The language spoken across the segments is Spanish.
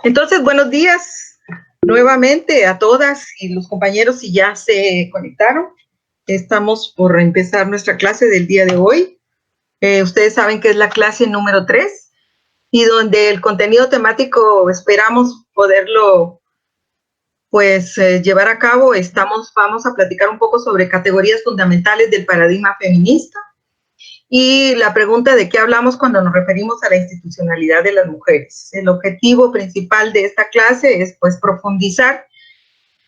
Entonces, buenos días nuevamente a todas y los compañeros si ya se conectaron. Estamos por empezar nuestra clase del día de hoy. Ustedes saben que es la clase número 3 y donde el contenido temático esperamos poderlo llevar a cabo. Vamos a platicar un poco sobre categorías fundamentales del paradigma feminista y la pregunta de qué hablamos cuando nos referimos a la institucionalidad de las mujeres. El objetivo principal de esta clase es profundizar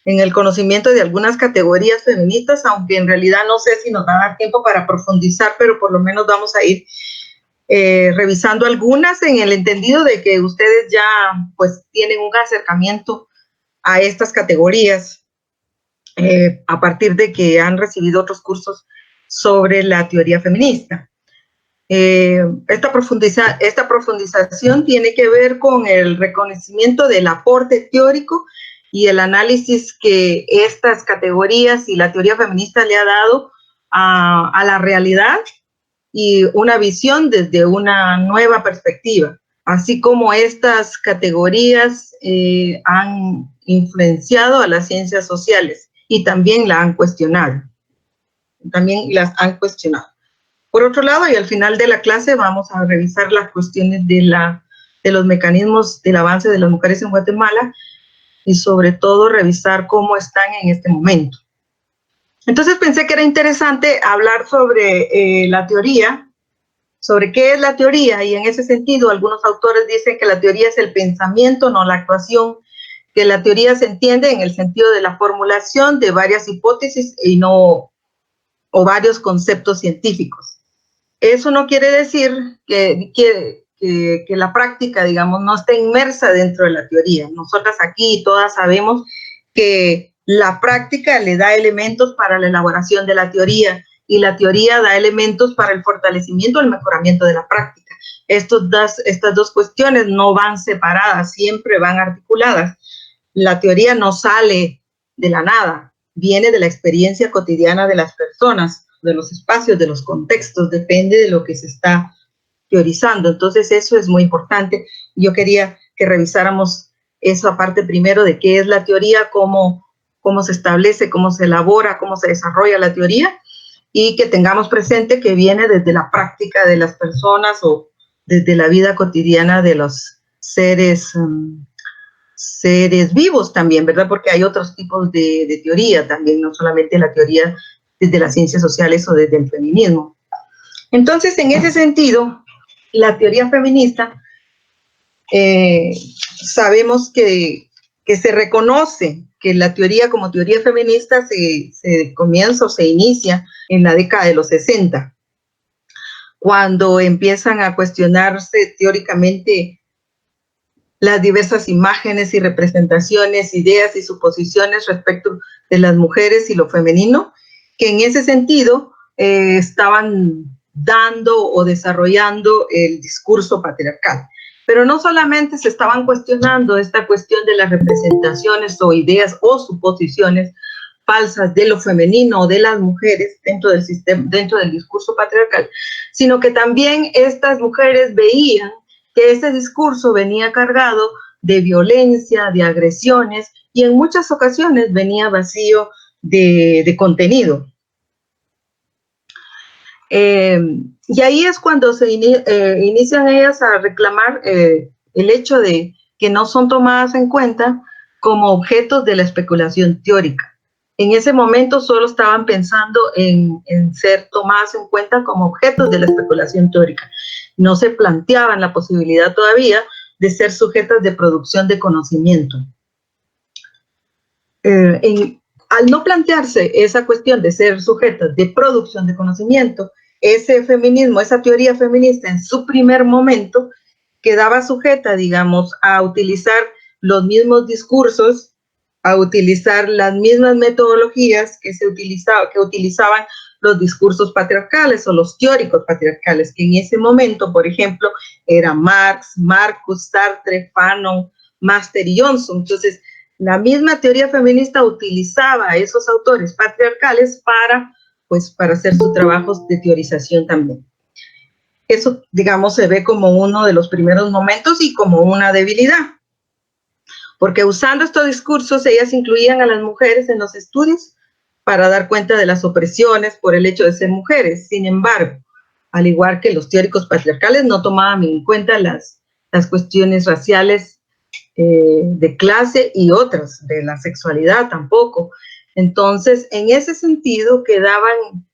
en el conocimiento de algunas categorías feministas, aunque en realidad no sé si nos va a dar tiempo para profundizar, pero por lo menos vamos a ir revisando algunas en el entendido de que ustedes ya tienen un acercamiento a estas categorías a partir de que han recibido otros cursos sobre la teoría feminista. Esta profundización tiene que ver con el reconocimiento del aporte teórico y el análisis que estas categorías y la teoría feminista le ha dado a la realidad y una visión desde una nueva perspectiva, así como estas categorías han influenciado a las ciencias sociales y también las han cuestionado. Por otro lado, y al final de la clase vamos a revisar las cuestiones de los mecanismos del avance de las mujeres en Guatemala y sobre todo revisar cómo están en este momento. Entonces pensé que era interesante hablar sobre la teoría, sobre qué es la teoría, y en ese sentido algunos autores dicen que la teoría es el pensamiento, no la actuación, que la teoría se entiende en el sentido de la formulación de varias hipótesis o varios conceptos científicos. Eso no quiere decir que la práctica, digamos, no esté inmersa dentro de la teoría. Nosotras aquí todas sabemos que la práctica le da elementos para la elaboración de la teoría y la teoría da elementos para el fortalecimiento, el mejoramiento de la práctica. Estas dos cuestiones no van separadas, siempre van articuladas. La teoría no sale de la nada, viene de la experiencia cotidiana de las personas, de los espacios, de los contextos, depende de lo que se está teorizando. Entonces eso es muy importante. Yo quería que revisáramos esa parte primero de qué es la teoría, cómo se establece, cómo se elabora, cómo se desarrolla la teoría, y que tengamos presente que viene desde la práctica de las personas o desde la vida cotidiana de los seres vivos también, ¿verdad? Porque hay otros tipos de teoría también, no solamente la teoría desde las ciencias sociales o desde el feminismo. Entonces, en ese sentido, la teoría feminista, sabemos que se reconoce que la teoría como teoría feminista se inicia en la década de los 60, cuando empiezan a cuestionarse teóricamente las diversas imágenes y representaciones, ideas y suposiciones respecto de las mujeres y lo femenino, que en ese sentido estaban dando o desarrollando el discurso patriarcal. Pero no solamente se estaban cuestionando esta cuestión de las representaciones o ideas o suposiciones falsas de lo femenino o de las mujeres dentro del discurso patriarcal, sino que también estas mujeres veían que ese discurso venía cargado de violencia, de agresiones, y en muchas ocasiones venía vacío de contenido. Y ahí es cuando se inician ellas a reclamar el hecho de que no son tomadas en cuenta como objetos de la especulación teórica. En ese momento solo estaban pensando en ser tomadas en cuenta como objetos de la especulación teórica. No se planteaban la posibilidad todavía de ser sujetas de producción de conocimiento. Al no plantearse esa cuestión de ser sujetas de producción de conocimiento, ese feminismo, esa teoría feminista en su primer momento quedaba sujeta, digamos, a utilizar los mismos discursos, a utilizar las mismas metodologías que utilizaban los discursos patriarcales o los teóricos patriarcales, que en ese momento, por ejemplo, eran Marx, Marcus, Sartre, Fanon, Master y Johnson. Entonces, la misma teoría feminista utilizaba a esos autores patriarcales para hacer sus trabajos de teorización también. Eso, digamos, se ve como uno de los primeros momentos y como una debilidad. porque usando estos discursos ellas incluían a las mujeres en los estudios para dar cuenta de las opresiones por el hecho de ser mujeres. Sin embargo, al igual que los teóricos patriarcales, no tomaban en cuenta las cuestiones raciales, de clase y otras, de la sexualidad tampoco. Entonces, en ese sentido, quedaban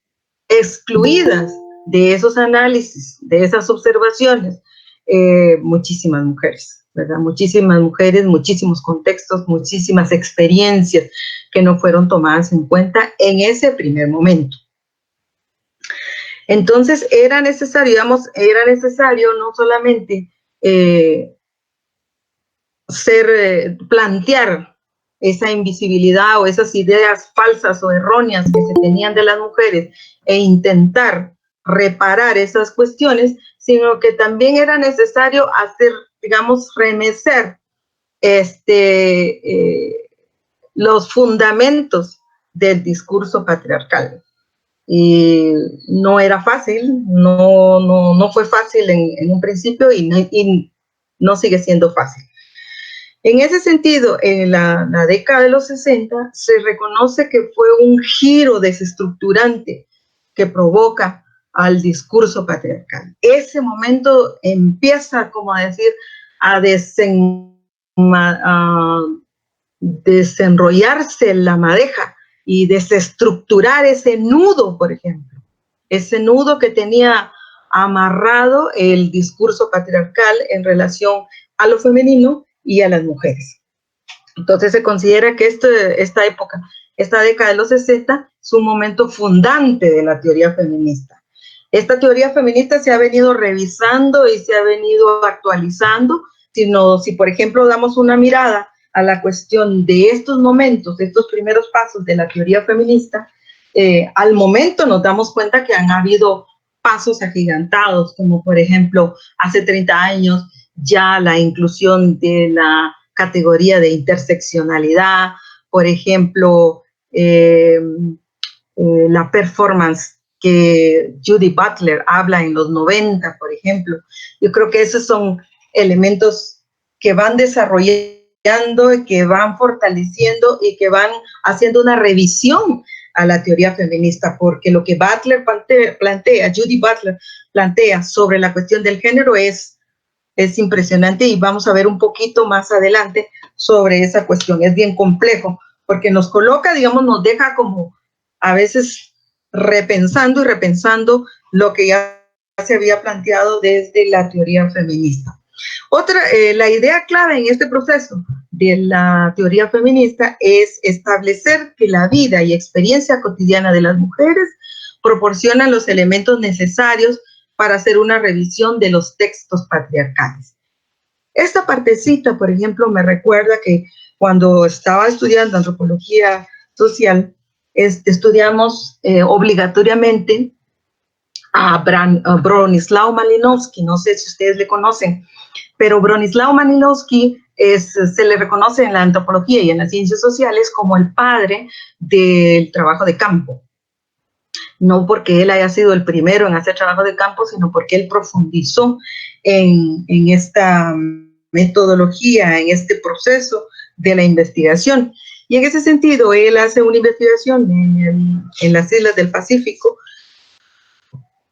excluidas de esos análisis, de esas observaciones, muchísimas mujeres, ¿verdad? Muchísimas mujeres, muchísimos contextos, muchísimas experiencias que no fueron tomadas en cuenta en ese primer momento. Entonces era necesario, digamos, no solamente plantear esa invisibilidad o esas ideas falsas o erróneas que se tenían de las mujeres e intentar reparar esas cuestiones, sino que también era necesario hacer, digamos, remecer los fundamentos del discurso patriarcal. Y no era fácil, no fue fácil en un principio y no sigue siendo fácil. En ese sentido, en la década de los 60 se reconoce que fue un giro desestructurante que provoca al discurso patriarcal. Ese momento empieza, como a decir, a desenrollarse la madeja y desestructurar ese nudo, por ejemplo, ese nudo que tenía amarrado el discurso patriarcal en relación a lo femenino y a las mujeres. Entonces se considera que esta época, esta década de los 60, es un momento fundante de la teoría feminista. Esta teoría feminista se ha venido revisando y se ha venido actualizando. Si por ejemplo damos una mirada a la cuestión de estos momentos, de estos primeros pasos de la teoría feminista, al momento nos damos cuenta que han habido pasos agigantados, como por ejemplo hace 30 años ya la inclusión de la categoría de interseccionalidad, por ejemplo, la performance que Judy Butler habla en los 90, por ejemplo. Yo creo que esos son elementos que van desarrollando, que van fortaleciendo y que van haciendo una revisión a la teoría feminista, porque lo que Butler plantea, Judy Butler plantea sobre la cuestión del género es impresionante, y vamos a ver un poquito más adelante sobre esa cuestión. Es bien complejo porque nos coloca, digamos, nos deja como a veces repensando y repensando lo que ya se había planteado desde la teoría feminista. La idea clave en este proceso de la teoría feminista es establecer que la vida y experiencia cotidiana de las mujeres proporcionan los elementos necesarios para hacer una revisión de los textos patriarcales. Esta partecita, por ejemplo, me recuerda que cuando estaba estudiando antropología social, estudiamos obligatoriamente a Bronislaw Malinowski. No sé si ustedes le conocen, pero Bronislaw Malinowski se le reconoce en la antropología y en las ciencias sociales como el padre del trabajo de campo. No porque él haya sido el primero en hacer trabajo de campo, sino porque él profundizó en esta metodología, en este proceso de la investigación. Y en ese sentido, él hace una investigación en las islas del Pacífico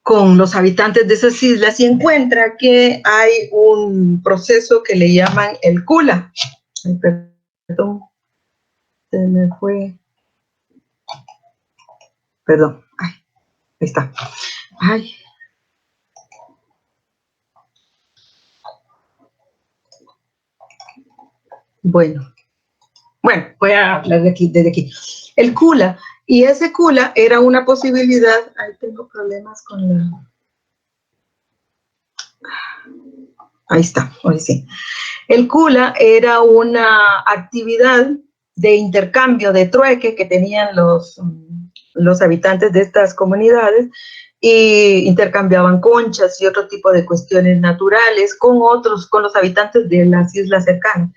con los habitantes de esas islas y encuentra que hay un proceso que le llaman el Kula. Ay, perdón, se me fue. Perdón, ay, ahí está. Ay. Bueno, voy a hablar desde aquí. El Kula, y ese Kula era una posibilidad. Ahí tengo problemas con la... Ahí está, hoy sí. El Kula era una actividad de intercambio, de trueque que tenían los habitantes de estas comunidades, y intercambiaban conchas y otro tipo de cuestiones naturales con los habitantes de las islas cercanas.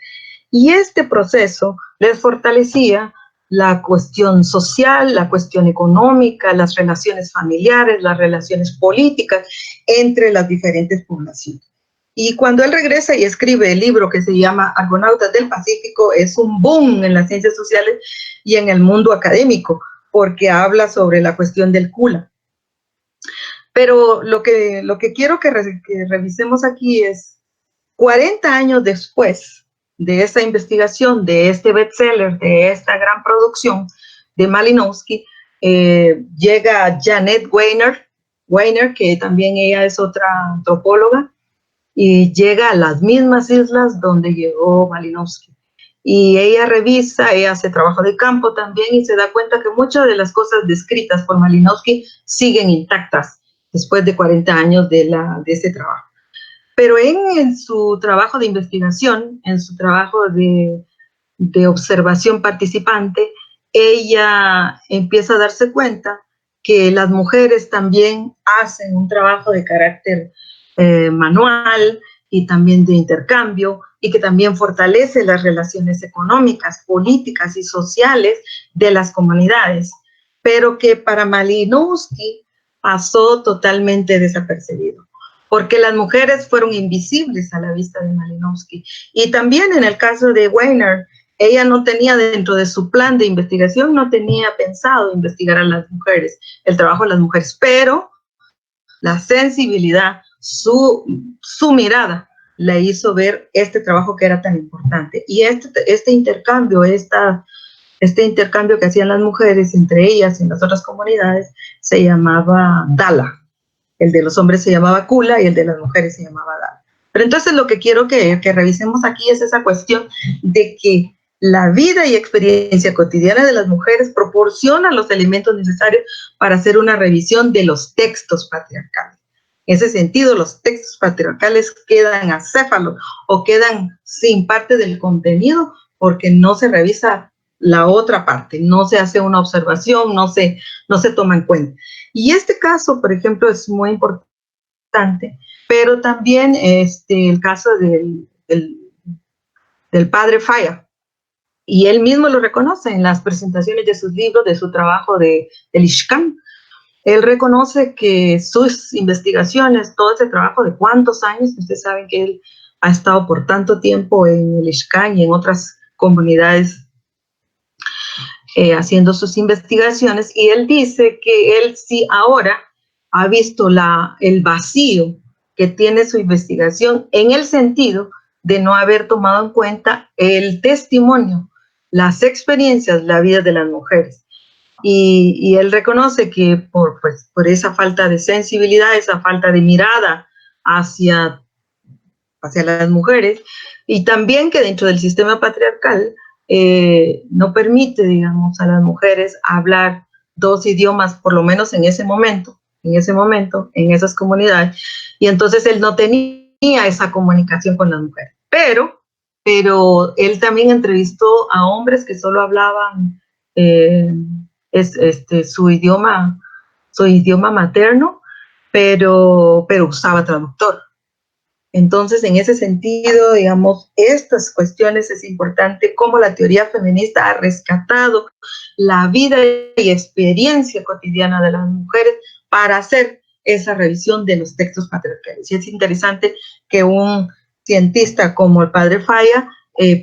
Y este proceso les fortalecía la cuestión social, la cuestión económica, las relaciones familiares, las relaciones políticas entre las diferentes poblaciones. Y cuando él regresa y escribe el libro que se llama Argonautas del Pacífico, es un boom en las ciencias sociales y en el mundo académico, porque habla sobre la cuestión del Kula. Pero lo que quiero que revisemos aquí es 40 años después de esta investigación, de este bestseller, de esta gran producción de Malinowski, llega Janet Weiner, que también ella es otra antropóloga, y llega a las mismas islas donde llegó Malinowski. Y ella revisa, ella hace trabajo de campo también y se da cuenta que muchas de las cosas descritas por Malinowski siguen intactas después de 40 años de ese trabajo. Pero en su trabajo de investigación, en su trabajo de observación participante, ella empieza a darse cuenta que las mujeres también hacen un trabajo de carácter manual y también de intercambio, y que también fortalece las relaciones económicas, políticas y sociales de las comunidades, pero que para Malinowski pasó totalmente desapercibido, porque las mujeres fueron invisibles a la vista de Malinowski. Y también en el caso de Weiner, ella no tenía dentro de su plan de investigación, no tenía pensado investigar a las mujeres, el trabajo de las mujeres, pero la sensibilidad, su mirada le hizo ver este trabajo que era tan importante. Y este intercambio que hacían las mujeres entre ellas y en las otras comunidades se llamaba Dala. El de los hombres se llamaba Kula y el de las mujeres se llamaba Dala. Pero entonces lo que quiero que revisemos aquí es esa cuestión de que la vida y experiencia cotidiana de las mujeres proporciona los elementos necesarios para hacer una revisión de los textos patriarcales. En ese sentido, los textos patriarcales quedan acéfalos o quedan sin parte del contenido porque no se revisa la otra parte, no se hace una observación, no se toma en cuenta. Y este caso, por ejemplo, es muy importante, pero también el caso del padre Falla, y él mismo lo reconoce en las presentaciones de sus libros, de su trabajo del Ishkan. Él reconoce que sus investigaciones, todo ese trabajo de cuántos años, ustedes saben que él ha estado por tanto tiempo en el Ishkan y en otras comunidades haciendo sus investigaciones, y él dice que él sí ahora ha visto el vacío que tiene su investigación en el sentido de no haber tomado en cuenta el testimonio, las experiencias, la vida de las mujeres. Y él reconoce que por esa falta de sensibilidad, esa falta de mirada hacia las mujeres, y también que dentro del sistema patriarcal no permite, digamos, a las mujeres hablar dos idiomas, por lo menos en ese momento, en esas comunidades, y entonces él no tenía esa comunicación con las mujeres. Pero él también entrevistó a hombres que solo hablaban su idioma materno, pero usaba traductor. Entonces, en ese sentido, digamos, estas cuestiones es importante cómo la teoría feminista ha rescatado la vida y experiencia cotidiana de las mujeres para hacer esa revisión de los textos patriarcales. Y es interesante que un cientista como el padre Falla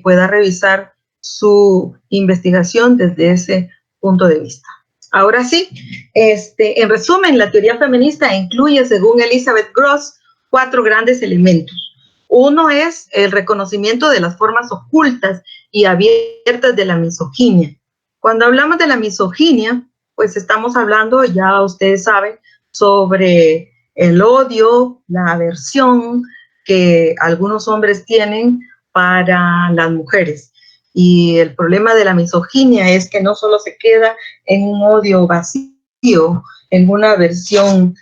pueda revisar su investigación desde ese punto de vista. Ahora sí, en resumen, la teoría feminista incluye, según Elizabeth Gross, 4 grandes elementos. Uno es el reconocimiento de las formas ocultas y abiertas de la misoginia. Cuando hablamos de la misoginia, pues estamos hablando, ya ustedes saben, sobre el odio, la aversión que algunos hombres tienen para las mujeres. Y el problema de la misoginia es que no solo se queda en un odio vacío, en una aversión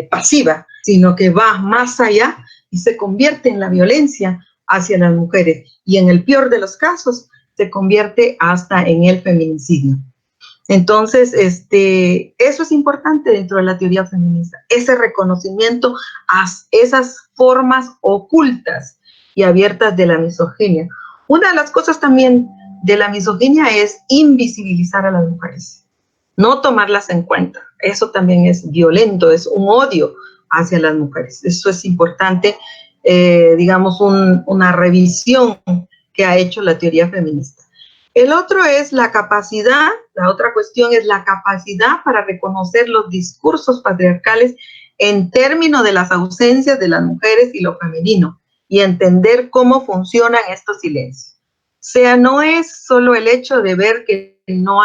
pasiva, sino que va más allá y se convierte en la violencia hacia las mujeres. Y en el peor de los casos, se convierte hasta en el feminicidio. Entonces, eso es importante dentro de la teoría feminista, ese reconocimiento a esas formas ocultas y abiertas de la misoginia. Una de las cosas también de la misoginia es invisibilizar a las mujeres, no tomarlas en cuenta. Eso también es violento, es un odio hacia las mujeres. Eso es importante digamos, una revisión que ha hecho la teoría feminista. El otro es la capacidad, la otra cuestión es la capacidad para reconocer los discursos patriarcales en términos de las ausencias de las mujeres y lo femenino, y entender cómo funcionan estos silencios. O sea, no es solo el hecho de ver que no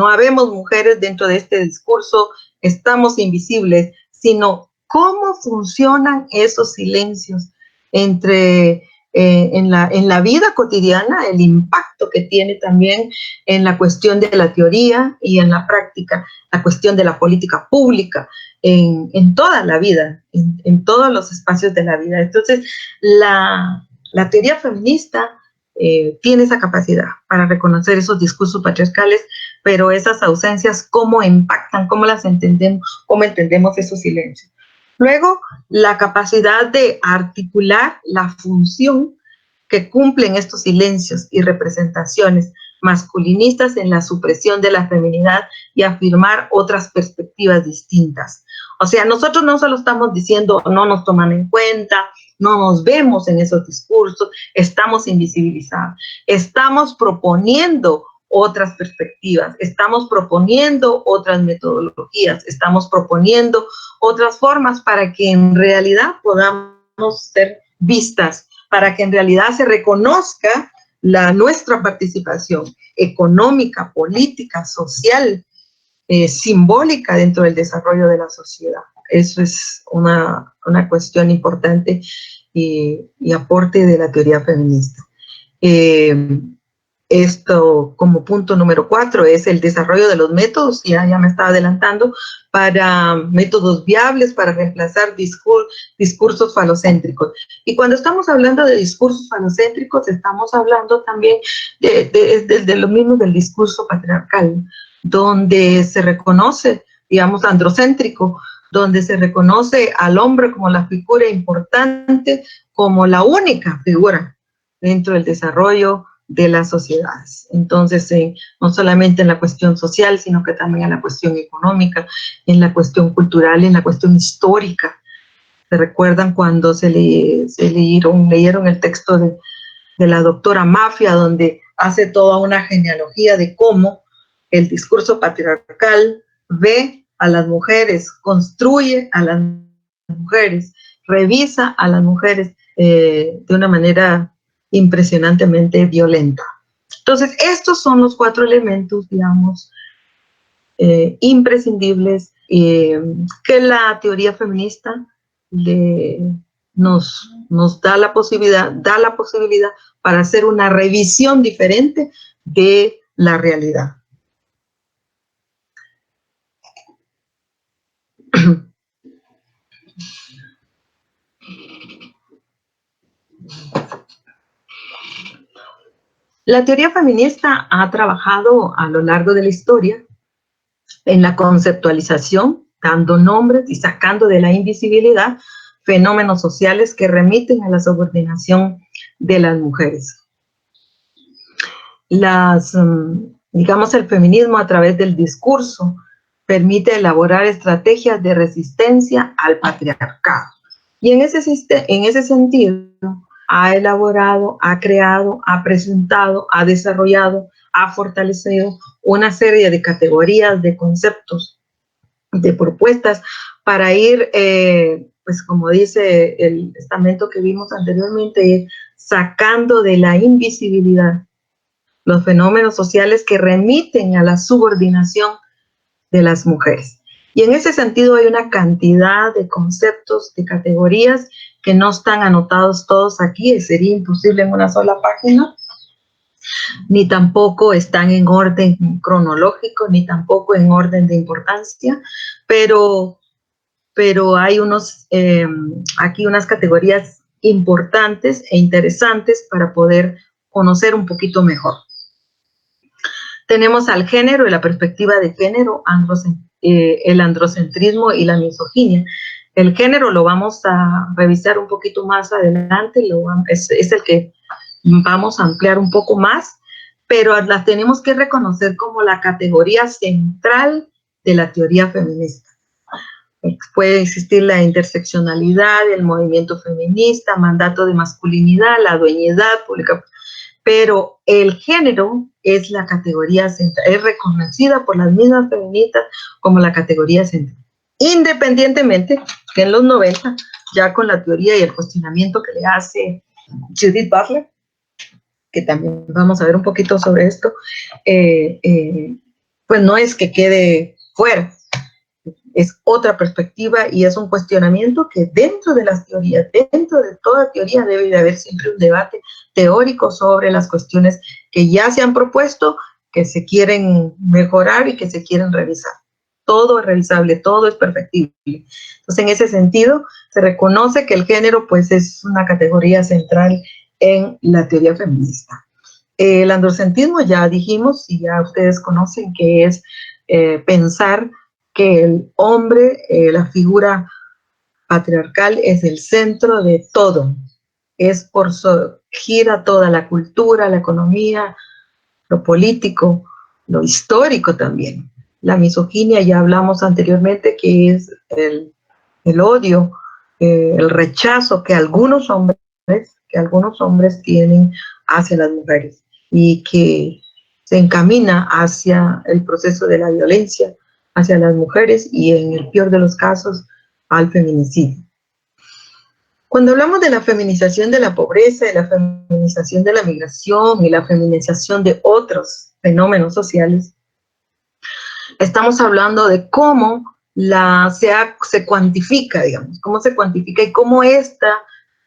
habemos mujeres dentro de este discurso, estamos invisibles, sino cómo funcionan esos silencios entre en la vida cotidiana, el impacto que tiene también en la cuestión de la teoría y en la práctica, la cuestión de la política pública, en toda la vida, en todos los espacios de la vida. Entonces, la teoría feminista tiene esa capacidad para reconocer esos discursos patriarcales, pero esas ausencias, cómo impactan, cómo las entendemos, cómo entendemos esos silencios. Luego, la capacidad de articular la función que cumplen estos silencios y representaciones masculinistas en la supresión de la feminidad y afirmar otras perspectivas distintas. O sea, nosotros no solo estamos diciendo no nos toman en cuenta, no nos vemos en esos discursos, estamos invisibilizados, estamos proponiendo otras perspectivas, estamos proponiendo otras metodologías, estamos proponiendo otras formas para que en realidad podamos ser vistas, para que en realidad se reconozca nuestra participación económica, política, social, simbólica dentro del desarrollo de la sociedad. Eso es una cuestión importante y aporte de la teoría feminista. Esto, como punto número 4, es el desarrollo de los métodos, ya me estaba adelantando, para métodos viables para reemplazar discursos falocéntricos. Y cuando estamos hablando de discursos falocéntricos, estamos hablando también de lo mismo del discurso patriarcal, donde se reconoce, digamos, androcéntrico, donde se reconoce al hombre como la figura importante, como la única figura dentro del desarrollo de las sociedades. Entonces, no solamente en la cuestión social, sino que también en la cuestión económica, en la cuestión cultural, en la cuestión histórica. ¿Se recuerdan cuando leyeron el texto de la doctora Mafia, donde hace toda una genealogía de cómo el discurso patriarcal ve a las mujeres, construye a las mujeres, revisa a las mujeres de una manera impresionantemente violenta? Entonces, estos son los 4 elementos, digamos, imprescindibles que la teoría feminista nos da la posibilidad para hacer una revisión diferente de la realidad. La teoría feminista ha trabajado a lo largo de la historia en la conceptualización, dando nombres y sacando de la invisibilidad fenómenos sociales que remiten a la subordinación de las mujeres. Digamos, el feminismo a través del discurso permite elaborar estrategias de resistencia al patriarcado. Y en ese sentido, ha elaborado, ha creado, ha presentado, ha desarrollado, ha fortalecido una serie de categorías, de conceptos, de propuestas para ir, pues como dice el estamento que vimos anteriormente, sacando de la invisibilidad los fenómenos sociales que remiten a la subordinación de las mujeres. Y en ese sentido hay una cantidad de conceptos, de categorías que no están anotados todos aquí, sería imposible en una sola página, ni tampoco están en orden cronológico, ni tampoco en orden de importancia, pero hay aquí unas categorías importantes e interesantes para poder conocer un poquito mejor. Tenemos al género y la perspectiva de género, el androcentrismo y la misoginia. El género lo vamos a revisar un poquito más adelante, es el que vamos a ampliar un poco más, pero las tenemos que reconocer como la categoría central de la teoría feminista. Puede existir la interseccionalidad, el movimiento feminista, mandato de masculinidad, la dueñidad pública, pero el género es la categoría central, es reconocida por las mismas feministas como la categoría central. Independientemente que en los 90, ya con la teoría y el cuestionamiento que le hace Judith Butler, que también vamos a ver un poquito sobre esto, pues no es que quede fuera, es otra perspectiva y es un cuestionamiento que dentro de las teorías, dentro de toda teoría debe de haber siempre un debate teórico sobre las cuestiones que ya se han propuesto, que se quieren mejorar y que se quieren revisar. Todo es revisable, todo es perfectible. Entonces, en ese sentido, se reconoce que el género pues es una categoría central en la teoría feminista. El androcentrismo ya dijimos y ya ustedes conocen que es pensar que el hombre, la figura patriarcal es el centro de todo, es por gira toda la cultura, la economía, lo político, lo histórico también. La misoginia, ya hablamos anteriormente, que es el odio, el rechazo que algunos hombres tienen hacia las mujeres y que se encamina hacia el proceso de la violencia hacia las mujeres y en el peor de los casos al feminicidio. Cuando hablamos de la feminización de la pobreza, de la feminización de la migración y la feminización de otros fenómenos sociales, estamos hablando de cómo se cuantifica, digamos, cómo se cuantifica y cómo esta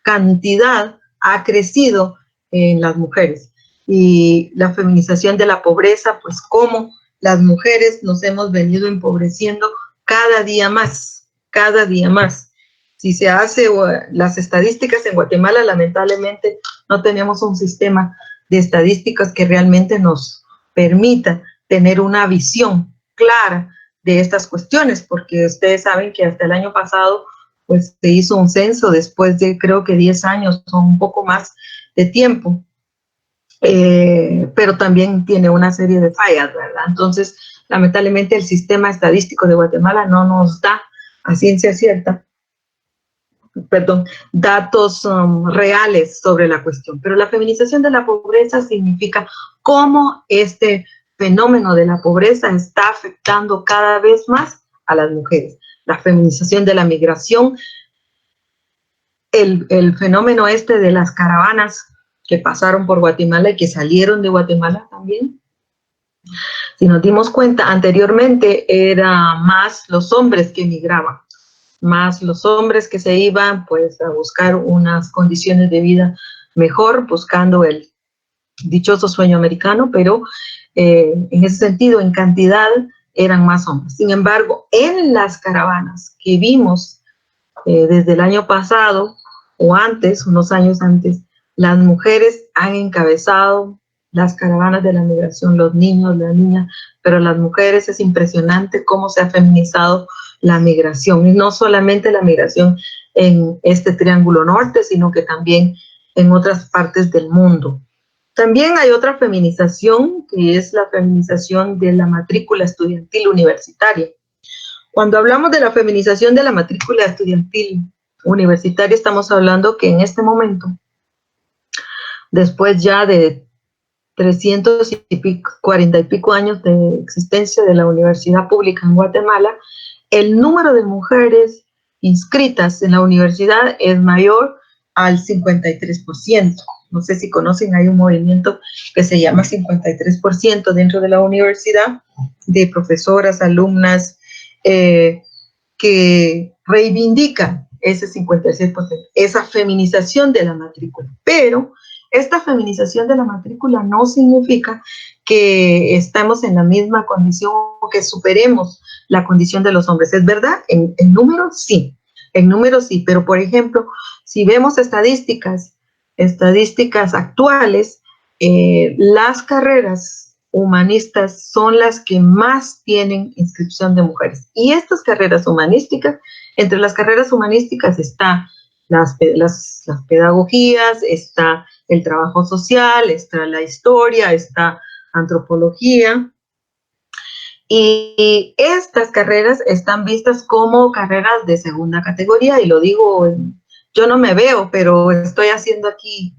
cantidad ha crecido en las mujeres. Y la feminización de la pobreza, pues cómo las mujeres nos hemos venido empobreciendo cada día más, cada día más. Si se hace las estadísticas en Guatemala, lamentablemente no tenemos un sistema de estadísticas que realmente nos permita tener una visión clara de estas cuestiones, porque ustedes saben que hasta el año pasado pues se hizo un censo después de creo que 10 años o un poco más de tiempo, pero también tiene una serie de fallas, ¿verdad? Entonces, lamentablemente el sistema estadístico de Guatemala no nos da a ciencia cierta, datos reales sobre la cuestión. Pero la feminización de la pobreza significa cómo este fenómeno de la pobreza está afectando cada vez más a las mujeres. La feminización de la migración, el fenómeno este de las caravanas que pasaron por Guatemala y que salieron de Guatemala también. Si nos dimos cuenta, anteriormente era más los hombres que migraban, más los hombres que se iban pues a buscar unas condiciones de vida mejor, buscando el dichoso sueño americano, pero en ese sentido, en cantidad, eran más hombres. Sin embargo, en las caravanas que vimos desde el año pasado o antes, unos años antes, las mujeres han encabezado las caravanas de la migración, los niños, las niñas, pero las mujeres es impresionante cómo se ha feminizado la migración, y no solamente la migración en este triángulo norte, sino que también en otras partes del mundo. También hay otra feminización, que es la feminización de la matrícula estudiantil universitaria. Cuando hablamos de la feminización de la matrícula estudiantil universitaria, estamos hablando que en este momento, después ya de 340 y pico años de existencia de la universidad pública en Guatemala, el número de mujeres inscritas en la universidad es mayor al 53%. No sé si conocen, hay un movimiento que se llama 53% dentro de la universidad, de profesoras, alumnas, que reivindican ese 56%, esa feminización de la matrícula. Pero esta feminización de la matrícula no significa que estamos en la misma condición o que superemos la condición de los hombres. ¿Es verdad? En números sí, pero por ejemplo, si vemos estadísticas actuales, las carreras humanistas son las que más tienen inscripción de mujeres. Y estas carreras humanísticas, entre las carreras humanísticas está las pedagogías, está el trabajo social, está la historia, está antropología. Y estas carreras están vistas como carreras de segunda categoría, y lo digo, yo no me veo, pero estoy haciendo aquí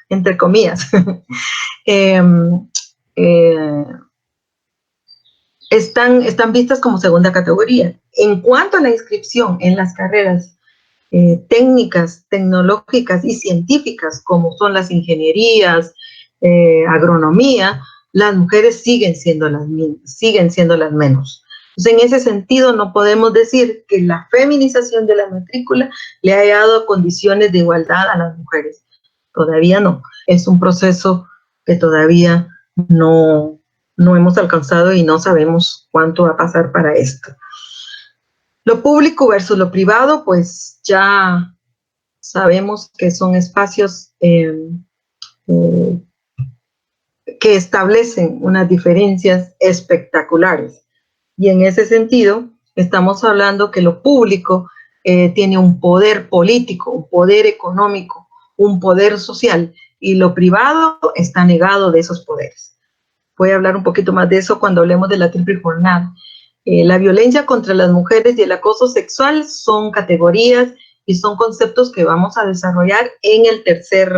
entre comillas. eh, eh, están vistas como segunda categoría. En cuanto a la inscripción en las carreras técnicas, tecnológicas y científicas, como son las ingenierías, agronomía, las mujeres siguen siendo las menos. Entonces, en ese sentido, no podemos decir que la feminización de la matrícula le haya dado condiciones de igualdad a las mujeres. Todavía no. Es un proceso que todavía no hemos alcanzado y no sabemos cuánto va a pasar para esto. Lo público versus lo privado, pues ya sabemos que son espacios que establecen unas diferencias espectaculares. Y en ese sentido, estamos hablando que lo público tiene un poder político, un poder económico, un poder social, y lo privado está negado de esos poderes. Voy a hablar un poquito más de eso cuando hablemos de la triple jornada. La violencia contra las mujeres y el acoso sexual son categorías y son conceptos que vamos a desarrollar en el tercer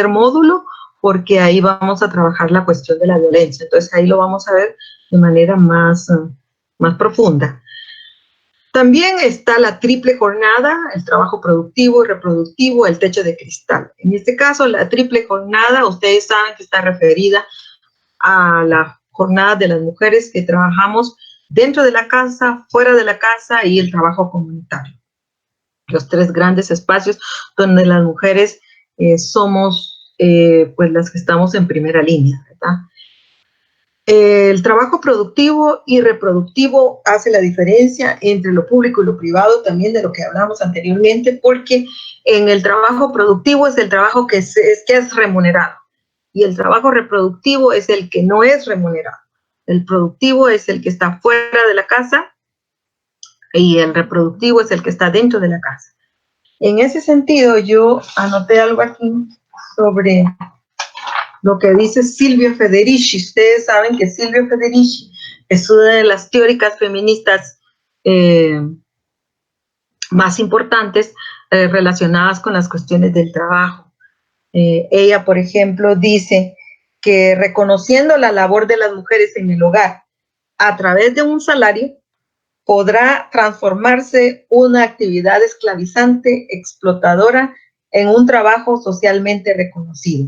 módulo, porque ahí vamos a trabajar la cuestión de la violencia. Entonces ahí lo vamos a ver de manera más profunda. También está la triple jornada, el trabajo productivo y reproductivo, el techo de cristal. En este caso, la triple jornada, ustedes saben que está referida a la jornada de las mujeres que trabajamos dentro de la casa, fuera de la casa y el trabajo comunitario. Los tres grandes espacios donde las mujeres somos pues las que estamos en primera línea, ¿verdad? El trabajo productivo y reproductivo hace la diferencia entre lo público y lo privado, también de lo que hablamos anteriormente, porque en el trabajo productivo es el trabajo que es remunerado, y el trabajo reproductivo es el que no es remunerado. El productivo es el que está fuera de la casa y el reproductivo es el que está dentro de la casa. En ese sentido, yo anoté algo aquí sobre lo que dice Silvia Federici. Ustedes saben que Silvia Federici es una de las teóricas feministas más importantes relacionadas con las cuestiones del trabajo. Ella, por ejemplo, dice que reconociendo la labor de las mujeres en el hogar a través de un salario, podrá transformarse una actividad esclavizante, explotadora, en un trabajo socialmente reconocido.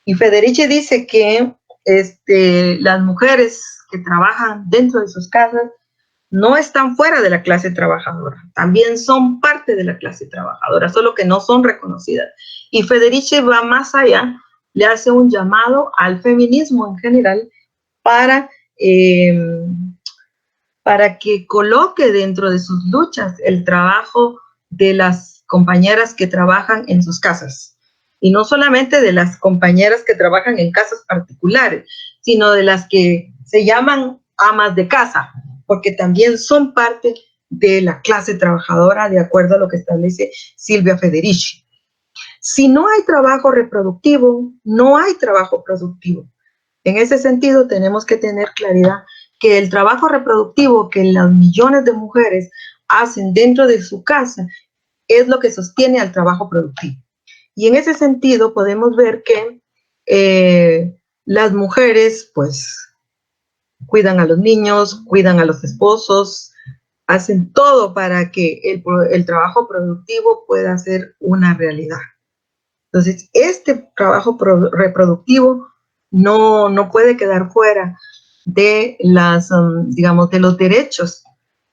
Y Federici dice que las mujeres que trabajan dentro de sus casas no están fuera de la clase trabajadora, también son parte de la clase trabajadora, solo que no son reconocidas. Y Federici va más allá, le hace un llamado al feminismo en general para que coloque dentro de sus luchas el trabajo de las compañeras que trabajan en sus casas. Y no solamente de las compañeras que trabajan en casas particulares, sino de las que se llaman amas de casa, porque también son parte de la clase trabajadora, de acuerdo a lo que establece Silvia Federici. Si no hay trabajo reproductivo, no hay trabajo productivo. En ese sentido, tenemos que tener claridad que el trabajo reproductivo que las millones de mujeres hacen dentro de su casa es lo que sostiene al trabajo productivo. Y en ese sentido podemos ver que las mujeres pues cuidan a los niños, cuidan a los esposos, hacen todo para que el trabajo productivo pueda ser una realidad. Entonces, este trabajo reproductivo no puede quedar fuera de digamos, de los derechos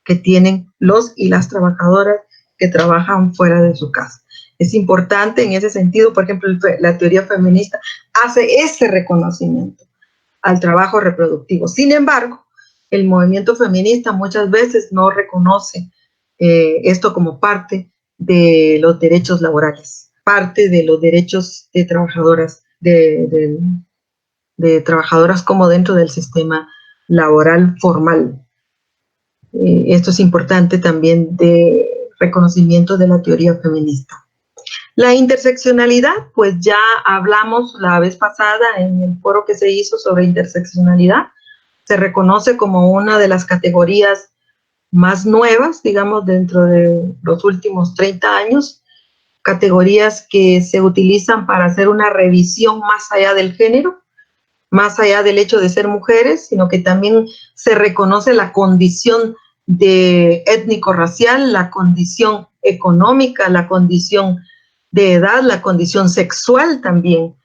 que tienen los y las trabajadoras que trabajan fuera de su casa. Es importante en ese sentido, por ejemplo, la teoría feminista hace ese reconocimiento al trabajo reproductivo. Sin embargo, el movimiento feminista muchas veces no reconoce esto como parte de los derechos laborales, parte de los derechos de trabajadoras, de trabajadoras como dentro del sistema laboral formal. Esto es importante también de reconocimiento de la teoría feminista. La interseccionalidad, pues ya hablamos la vez pasada en el foro que se hizo sobre interseccionalidad, Se reconoce como una de las categorías más nuevas, digamos, dentro de los últimos 30 años, categorías que se utilizan para hacer una revisión más allá del género, más allá del hecho de ser mujeres, sino que también se reconoce la condición de étnico-racial, la condición económica, la condición de edad, la condición sexual también.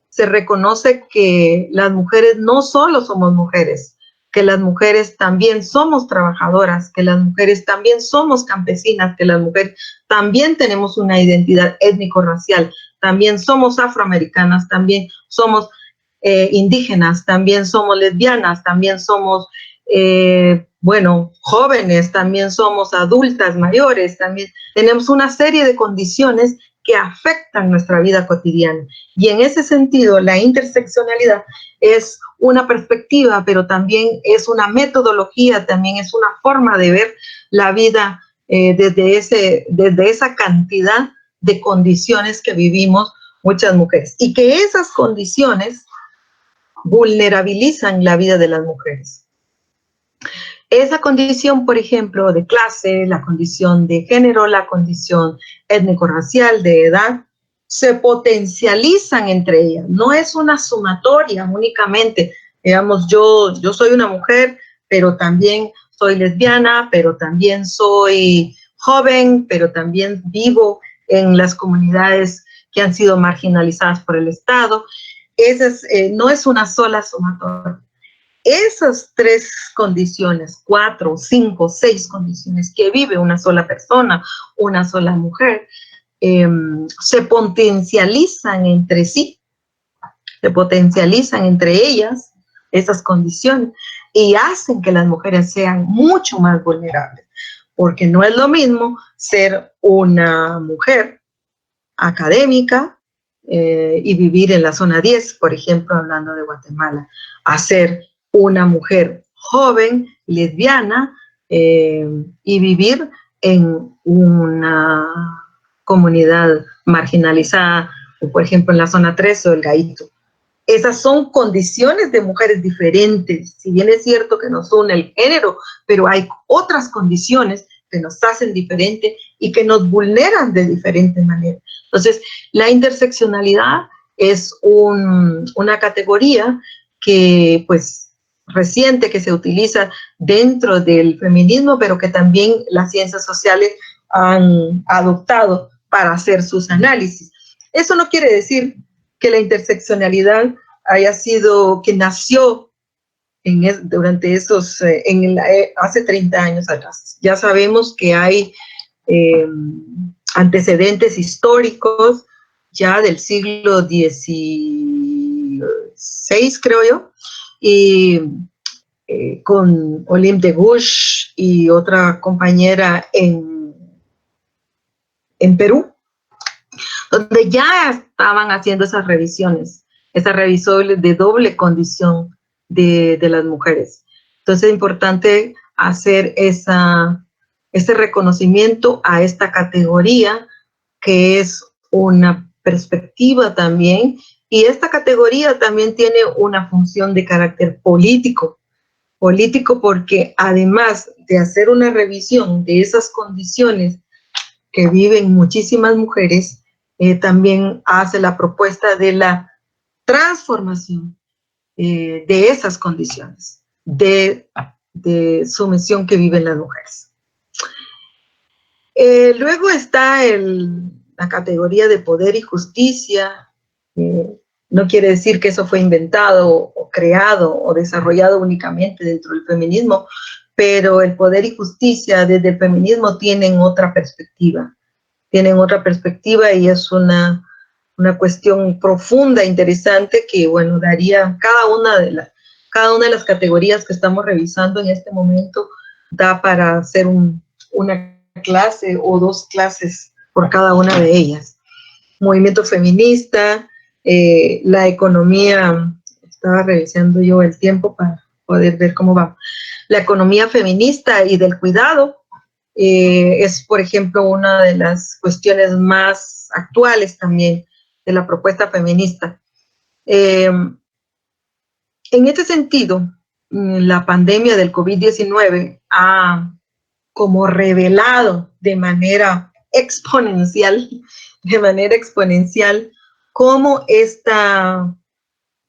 Se reconoce que las mujeres no solo somos mujeres, que las mujeres también somos trabajadoras, que las mujeres también somos campesinas, que las mujeres también tenemos una identidad étnico-racial, también somos afroamericanas, también somos indígenas, también somos lesbianas, también somos, bueno, jóvenes, también somos adultas, mayores, también tenemos una serie de condiciones que afectan nuestra vida cotidiana. Y en ese sentido, la interseccionalidad es una perspectiva, pero también es una metodología, también es una forma de ver la vida desde esa cantidad de condiciones que vivimos muchas mujeres. Y que esas condiciones vulnerabilizan la vida de las mujeres. Esa condición, por ejemplo, de clase, la condición de género, la condición étnico-racial, de edad, se potencializan entre ellas. No es una sumatoria únicamente. Digamos, yo soy una mujer, pero también soy lesbiana, pero también soy joven, pero también vivo en las comunidades que han sido marginalizadas por el Estado. No es una sola sumatoria. Esas 3 condiciones, 4, 5, 6 condiciones que vive una sola persona, una sola mujer, se potencializan entre sí, se potencializan entre ellas esas condiciones y hacen que las mujeres sean mucho más vulnerables, porque no es lo mismo ser una mujer académica y vivir en la zona 10, por ejemplo, hablando de Guatemala, a ser una mujer joven, lesbiana, y vivir en una comunidad marginalizada, por ejemplo, en la zona 3 o el Gaito. Esas son condiciones de mujeres diferentes. Si bien es cierto que nos une el género, pero hay otras condiciones que nos hacen diferentes y que nos vulneran de diferentes maneras. Entonces, la interseccionalidad es una categoría que, pues, reciente, que se utiliza dentro del feminismo, pero que también las ciencias sociales han adoptado para hacer sus análisis. Eso no quiere decir que la interseccionalidad haya sido, que nació durante esos, hace 30 años atrás. Ya sabemos que hay antecedentes históricos ya del siglo XVI, creo yo, y con Olympe de Gouges y otra compañera en Perú, donde ya estaban haciendo esas revisiones de doble condición de las mujeres. Entonces es importante hacer ese reconocimiento a esta categoría, que es una perspectiva también, y esta categoría también tiene una función de carácter político porque además de hacer una revisión de esas condiciones que viven muchísimas mujeres, también hace la propuesta de la transformación de esas condiciones de sumisión que viven las mujeres. Luego está la categoría de poder y justicia. No quiere decir que eso fue inventado o creado o desarrollado únicamente dentro del feminismo, pero el poder y justicia desde el feminismo tienen otra perspectiva y es una cuestión profunda, interesante, que, bueno, daría cada una de las categorías que estamos revisando en este momento, da para hacer una clase o 2 clases por cada una de ellas. Movimiento feminista, la economía, estaba revisando yo el tiempo para poder ver cómo va. La economía feminista y del cuidado, es, por ejemplo, una de las cuestiones más actuales también de la propuesta feminista. En este sentido, la pandemia del COVID-19 ha como revelado de manera exponencial, cómo esta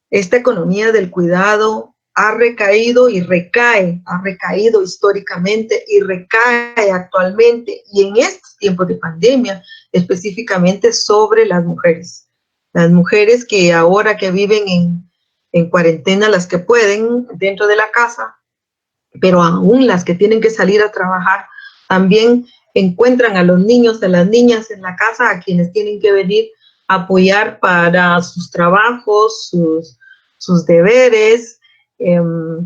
economía del cuidado ha recaído y ha recaído históricamente y recae actualmente y en estos tiempos de pandemia, específicamente sobre las mujeres. Las mujeres que ahora que viven en cuarentena, las que pueden dentro de la casa, pero aún las que tienen que salir a trabajar, también encuentran a los niños, a las niñas en la casa, a quienes tienen que venir a apoyar para sus trabajos, sus deberes,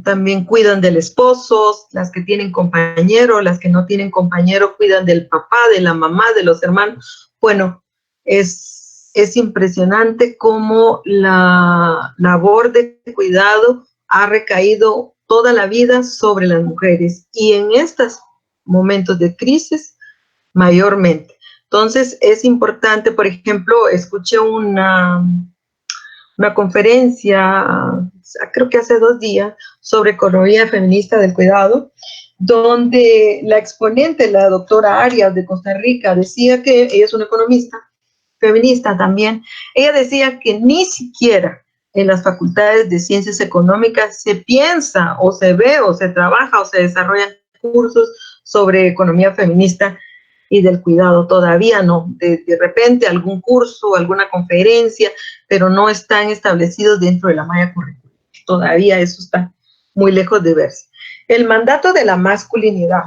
también cuidan del esposo, las que tienen compañero, las que no tienen compañero cuidan del papá, de la mamá, de los hermanos. Bueno, es impresionante cómo la labor de cuidado ha recaído toda la vida sobre las mujeres y en estos momentos de crisis mayormente. Entonces es importante, por ejemplo, escuché una conferencia, creo que hace 2 días, sobre economía feminista del cuidado, donde la exponente, la doctora Arias de Costa Rica, decía que ella es una economista feminista también. Ella decía que ni siquiera en las facultades de ciencias económicas se piensa o se ve o se trabaja o se desarrollan cursos sobre economía feminista y del cuidado, todavía no. De repente algún curso, alguna conferencia, pero no están establecidos dentro de la malla curricular. Todavía eso está muy lejos de verse. El mandato de la masculinidad.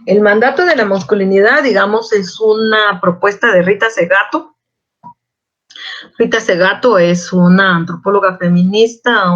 El mandato de la masculinidad, digamos, es una propuesta de Rita Segato. Rita Segato es una antropóloga feminista,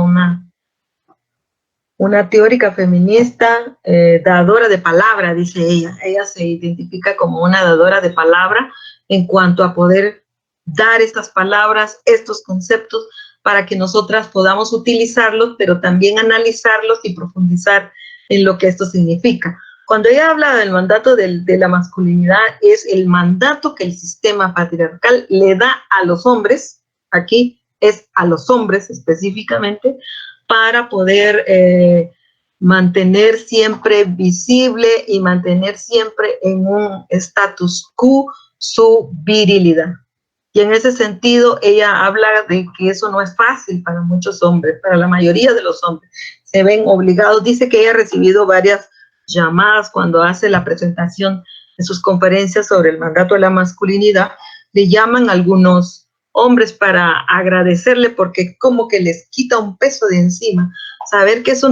una teórica feminista, dadora de palabra, dice ella. Ella se identifica como una dadora de palabra en cuanto a poder dar estas palabras, estos conceptos, para que nosotras podamos utilizarlos, pero también analizarlos y profundizar en lo que esto significa. Cuando ella habla del mandato de la masculinidad, es el mandato que el sistema patriarcal le da a los hombres, aquí es a los hombres específicamente, para poder mantener siempre visible y mantener siempre en un status quo su virilidad. Y en ese sentido, ella habla de que eso no es fácil para muchos hombres, para la mayoría de los hombres. Se ven obligados. Dice que ella ha recibido varias llamadas cuando hace la presentación de sus conferencias sobre el mandato de la masculinidad. Le llaman a algunos hombres para agradecerle porque como que les quita un peso de encima. Saber que esa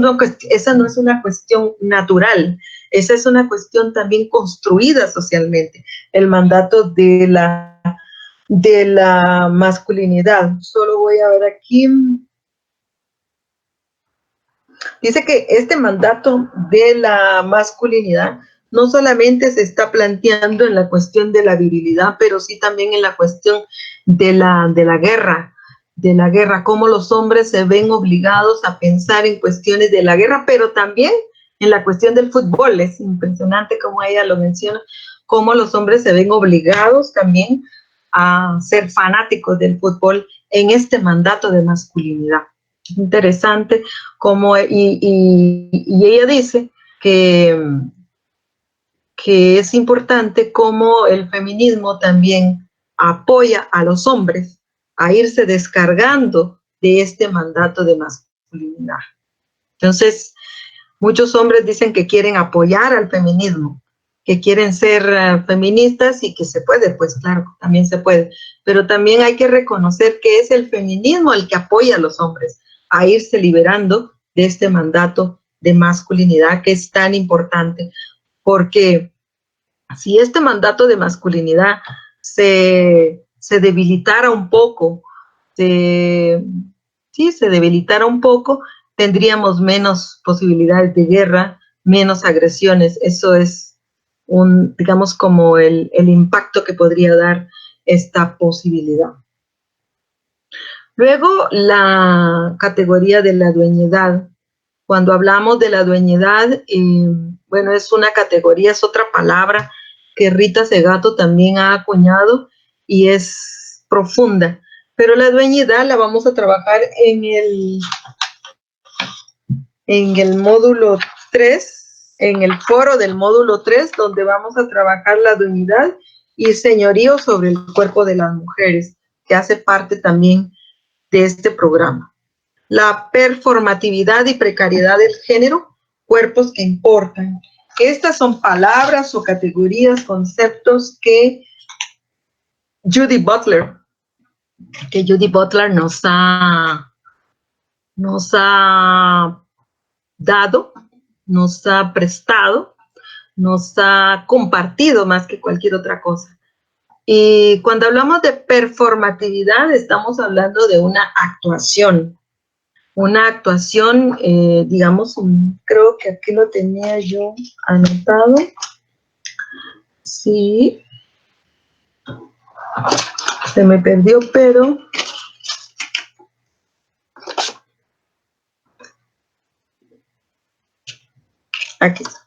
no es una cuestión natural, esa es una cuestión también construida socialmente, el mandato de la masculinidad. Solo voy a ver aquí. Dice que este mandato de la masculinidad no solamente se está planteando en la cuestión de la virilidad, pero sí también en la cuestión de la guerra, cómo los hombres se ven obligados a pensar en cuestiones de la guerra, pero también en la cuestión del fútbol. Es impresionante como ella lo menciona, cómo los hombres se ven obligados también a ser fanáticos del fútbol en este mandato de masculinidad. Interesante como y ella dice que es importante cómo el feminismo también apoya a los hombres a irse descargando de este mandato de masculinidad. Entonces, muchos hombres dicen que quieren apoyar al feminismo, que quieren ser feministas y que se puede, pues claro, también se puede. Pero también hay que reconocer que es el feminismo el que apoya a los hombres a irse liberando de este mandato de masculinidad que es tan importante, porque si este mandato de masculinidad se debilitara un poco, se debilitara un poco, tendríamos menos posibilidades de guerra, menos agresiones. Eso es digamos, como el impacto que podría dar esta posibilidad. Luego, la categoría de la dueñidad. Cuando hablamos de la dueñidad, bueno, es una categoría, es otra palabra que Rita Segato también ha acuñado y es profunda. Pero la dueñidad la vamos a trabajar en en el módulo 3, en el foro del módulo 3, donde vamos a trabajar la dignidad y señorío sobre el cuerpo de las mujeres, que hace parte también de este programa. La performatividad y precariedad del género, cuerpos que importan. Estas son palabras o categorías, conceptos que Judith Butler nos ha dado, nos ha prestado, nos ha compartido más que cualquier otra cosa. Y cuando hablamos de performatividad, estamos hablando de una actuación, digamos, creo que aquí lo tenía yo anotado. Sí, se me perdió, pero aquí está.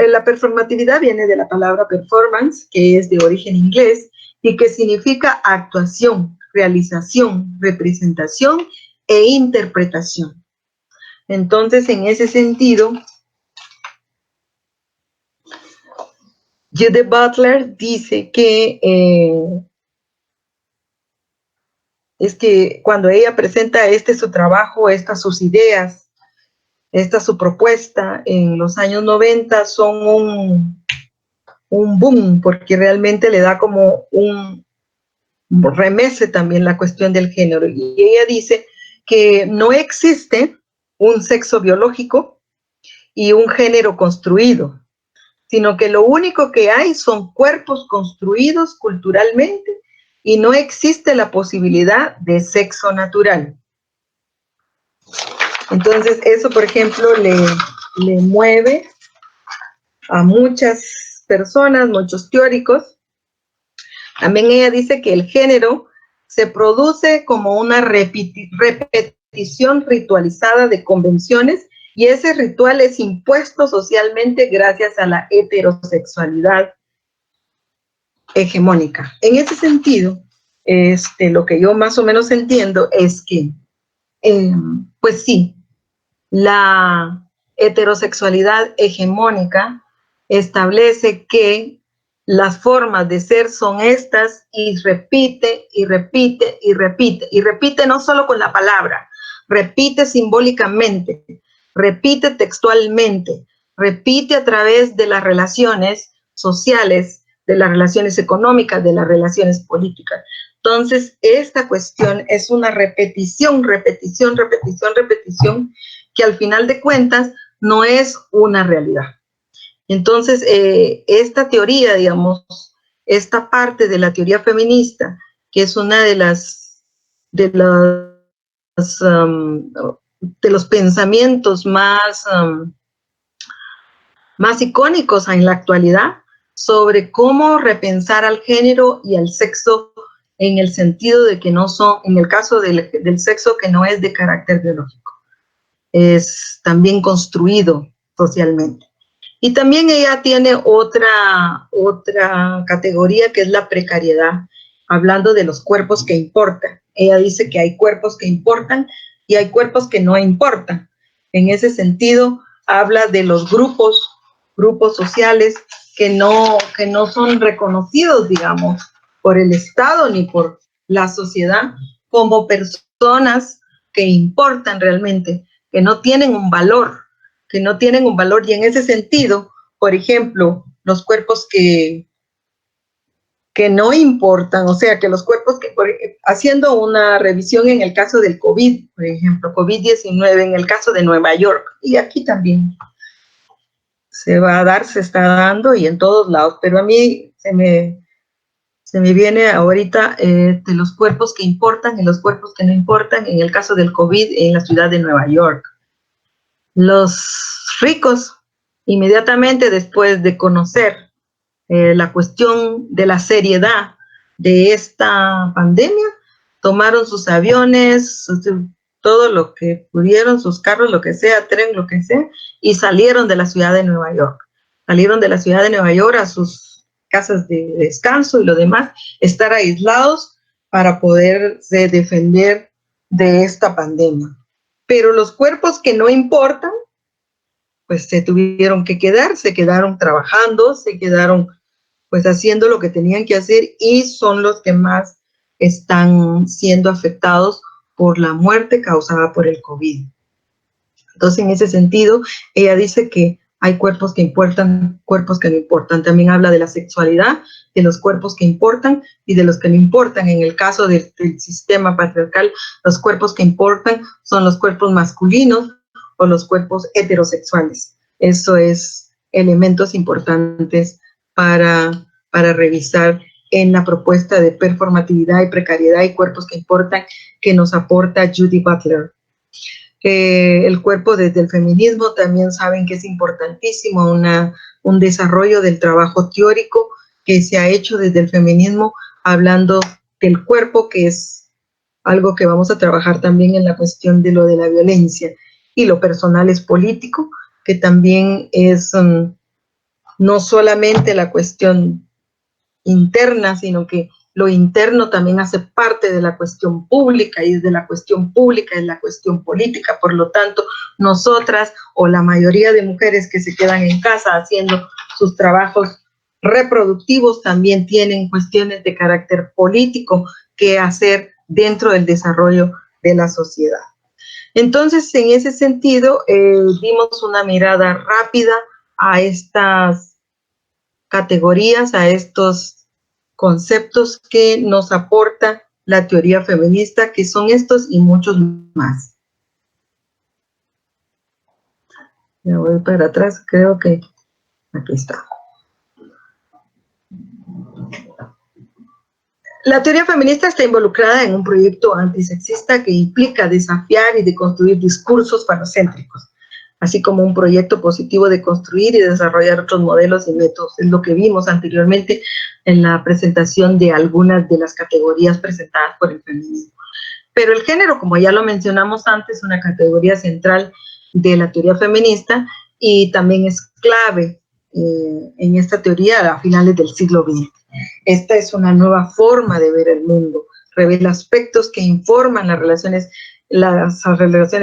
La performatividad viene de la palabra performance, que es de origen inglés, y que significa actuación, realización, representación e interpretación. Entonces, en ese sentido, Judith Butler dice que es que cuando ella presenta su trabajo, sus ideas, su propuesta en los años 90 son un boom, porque realmente le da como remece también la cuestión del género. Y ella dice que no existe un sexo biológico y un género construido, sino que lo único que hay son cuerpos construidos culturalmente y no existe la posibilidad de sexo natural. Entonces, eso, por ejemplo, le mueve a muchas personas, muchos teóricos. También ella dice que el género se produce como una repetición ritualizada de convenciones y ese ritual es impuesto socialmente gracias a la heterosexualidad hegemónica. En ese sentido, lo que yo más o menos entiendo es que, pues sí, la heterosexualidad hegemónica establece que las formas de ser son estas y repite y repite y repite. Y repite no solo con la palabra, repite simbólicamente, repite textualmente, repite a través de las relaciones sociales, de las relaciones económicas, de las relaciones políticas. Entonces, esta cuestión es una repetición, repetición, repetición, repetición, que al final de cuentas no es una realidad. Entonces, esta teoría, digamos, esta parte de la teoría feminista, que es una de los pensamientos más icónicos en la actualidad, sobre cómo repensar al género y al sexo en el sentido de que no son, en el caso del sexo que no es de carácter biológico, es también construido socialmente. Y también ella tiene otra categoría que es la precariedad, hablando de los cuerpos que importan. Ella dice que hay cuerpos que importan y hay cuerpos que no importan. En ese sentido, habla de los grupos sociales que no son reconocidos, digamos, por el Estado ni por la sociedad como personas que importan realmente, que no tienen un valor, y en ese sentido, por ejemplo, los cuerpos que no importan, o sea, que los cuerpos haciendo una revisión en el caso del COVID, por ejemplo, COVID-19, en el caso de Nueva York, y aquí también se está dando y en todos lados, pero a mí se me viene ahorita de los cuerpos que importan y los cuerpos que no importan, en el caso del COVID en la ciudad de Nueva York. Los ricos, inmediatamente después de conocer la cuestión de la seriedad de esta pandemia, tomaron sus aviones, todo lo que pudieron, sus carros, lo que sea, tren, lo que sea, y salieron de la ciudad de Nueva York. Salieron de la ciudad de Nueva York a sus casas de descanso y lo demás, estar aislados para poderse defender de esta pandemia. Pero los cuerpos que no importan, pues se tuvieron que quedar, se quedaron trabajando, se quedaron pues haciendo lo que tenían que hacer y son los que más están siendo afectados por la muerte causada por el COVID. Entonces, en ese sentido, ella dice que hay cuerpos que importan, cuerpos que no importan. También habla de la sexualidad, de los cuerpos que importan y de los que no importan. En el caso del sistema patriarcal, los cuerpos que importan son los cuerpos masculinos o los cuerpos heterosexuales. Eso es elementos importantes para revisar en la propuesta de performatividad y precariedad y cuerpos que importan que nos aporta Judy Butler. El cuerpo desde el feminismo también saben que es importantísimo un desarrollo del trabajo teórico que se ha hecho desde el feminismo hablando del cuerpo, que es algo que vamos a trabajar también en la cuestión de lo de la violencia, y lo personal es político, que también es no solamente la cuestión interna, sino que lo interno también hace parte de la cuestión pública y desde la cuestión pública es la cuestión política. Por lo tanto, nosotras o la mayoría de mujeres que se quedan en casa haciendo sus trabajos reproductivos también tienen cuestiones de carácter político que hacer dentro del desarrollo de la sociedad. Entonces, en ese sentido, dimos una mirada rápida a estas categorías, a estos conceptos que nos aporta la teoría feminista, que son estos y muchos más. Me voy para atrás, creo que aquí está. La teoría feminista está involucrada en un proyecto antisexista que implica desafiar y deconstruir discursos falocéntricos, así como un proyecto positivo de construir y desarrollar otros modelos y métodos. Es lo que vimos anteriormente en la presentación de algunas de las categorías presentadas por el feminismo. Pero el género, como ya lo mencionamos antes, es una categoría central de la teoría feminista y también es clave en esta teoría a finales del siglo XX. Esta es una nueva forma de ver el mundo, revela aspectos que informan las relaciones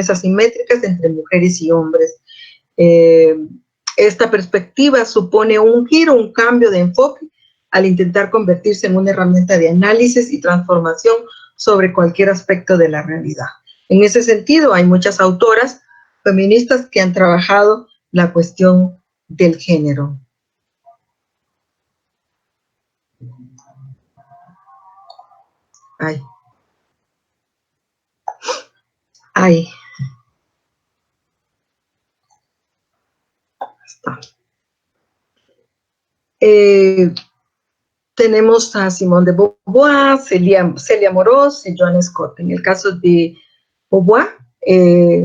asimétricas entre mujeres y hombres. Esta perspectiva supone un giro, un cambio de enfoque al intentar convertirse en una herramienta de análisis y transformación sobre cualquier aspecto de la realidad. En ese sentido, hay muchas autoras feministas que han trabajado la cuestión del género. Tenemos a Simone de Beauvoir, Celia Moros y Joan Scott. En el caso de Beauvoir,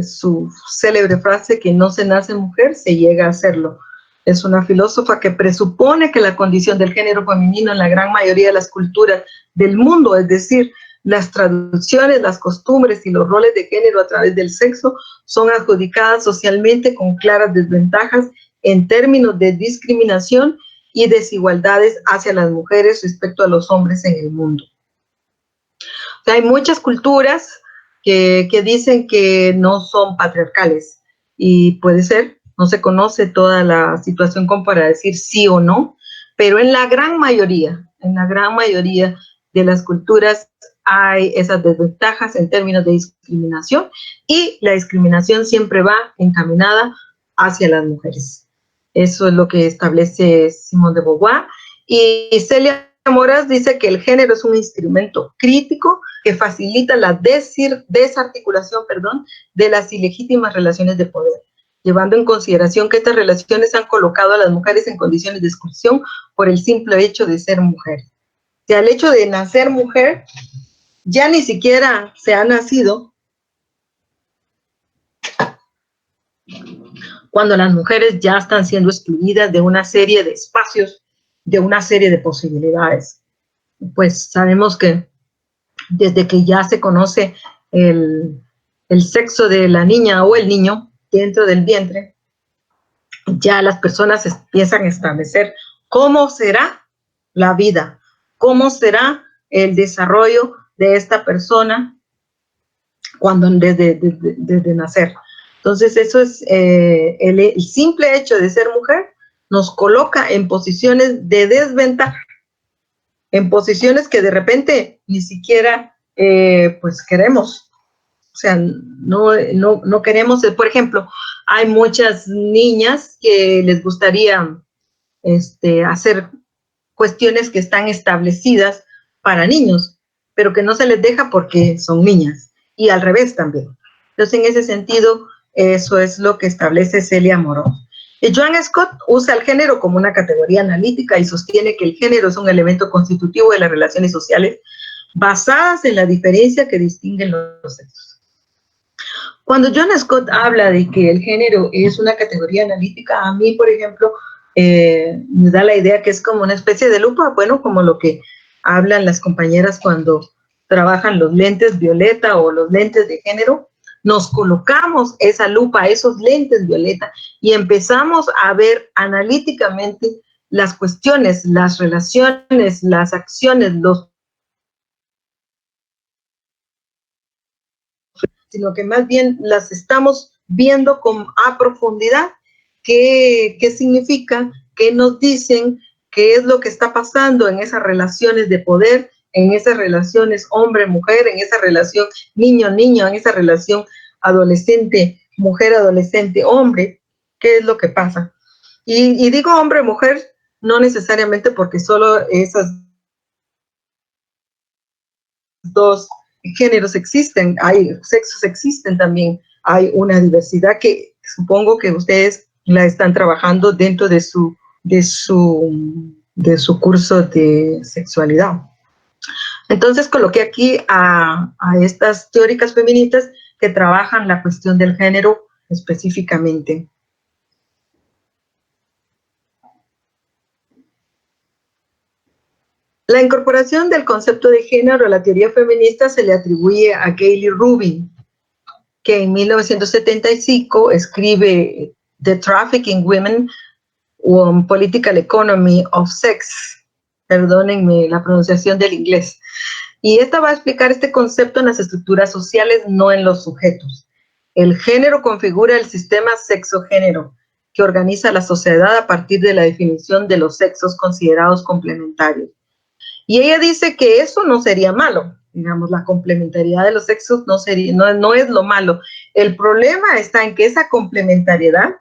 su célebre frase que no se nace mujer, se llega a hacerlo. Es una filósofa que presupone que la condición del género femenino en la gran mayoría de las culturas del mundo, es decir, las traducciones, las costumbres y los roles de género a través del sexo son adjudicadas socialmente con claras desventajas en términos de discriminación y desigualdades hacia las mujeres respecto a los hombres en el mundo. O sea, hay muchas culturas que dicen que no son patriarcales y puede ser, no se conoce toda la situación como para decir sí o no, pero en la gran mayoría de las culturas hay esas desventajas en términos de discriminación y la discriminación siempre va encaminada hacia las mujeres. Eso es lo que establece Simone de Beauvoir. Y Celia Moras dice que el género es un instrumento crítico que facilita la desarticulación de las ilegítimas relaciones de poder, llevando en consideración que estas relaciones han colocado a las mujeres en condiciones de exclusión por el simple hecho de ser mujer. O sea, el hecho de nacer mujer, ya ni siquiera se ha nacido cuando las mujeres ya están siendo excluidas de una serie de espacios, de una serie de posibilidades. Pues sabemos que desde que ya se conoce el sexo de la niña o el niño dentro del vientre, ya las personas empiezan a establecer cómo será la vida, cómo será el desarrollo de esta persona desde nacer. Entonces eso es el simple hecho de ser mujer nos coloca en posiciones de desventaja, en posiciones que de repente ni siquiera pues queremos. O sea, no queremos, por ejemplo, hay muchas niñas que les gustaría hacer cuestiones que están establecidas para niños, pero que no se les deja porque son niñas, y al revés también. Entonces, en ese sentido, eso es lo que establece Celia Morón. Joan Scott usa el género como una categoría analítica y sostiene que el género es un elemento constitutivo de las relaciones sociales basadas en la diferencia que distinguen los sexos. Cuando Joan Scott habla de que el género es una categoría analítica, a mí, por ejemplo, me da la idea que es como una especie de lupa, bueno, como lo que hablan las compañeras cuando trabajan los lentes violeta o los lentes de género. Nos colocamos esa lupa, esos lentes violeta, y empezamos a ver analíticamente las cuestiones, las relaciones, las acciones, sino que más bien las estamos viendo a profundidad. ¿Qué significa? ¿Qué nos dicen? ¿Qué es lo que está pasando en esas relaciones de poder, en esas relaciones hombre-mujer, en esa relación niño-niño, en esa relación adolescente-mujer, adolescente-hombre? ¿Qué es lo que pasa? Y digo hombre-mujer no necesariamente porque solo esas dos géneros existen, hay sexos existen también, hay una diversidad que supongo que ustedes la están trabajando dentro de su curso de sexualidad. Entonces coloqué aquí a estas teóricas feministas que trabajan la cuestión del género específicamente. La incorporación del concepto de género a la teoría feminista se le atribuye a Gayle Rubin, que en 1975 escribe The Trafficking Women, Political Economy of Sex, perdónenme la pronunciación del inglés, y esta va a explicar este concepto en las estructuras sociales, no en los sujetos. El género configura el sistema sexo-género, que organiza la sociedad a partir de la definición de los sexos considerados complementarios. Y ella dice que eso no sería malo, digamos, la complementariedad de los sexos no es lo malo. El problema está en que esa complementariedad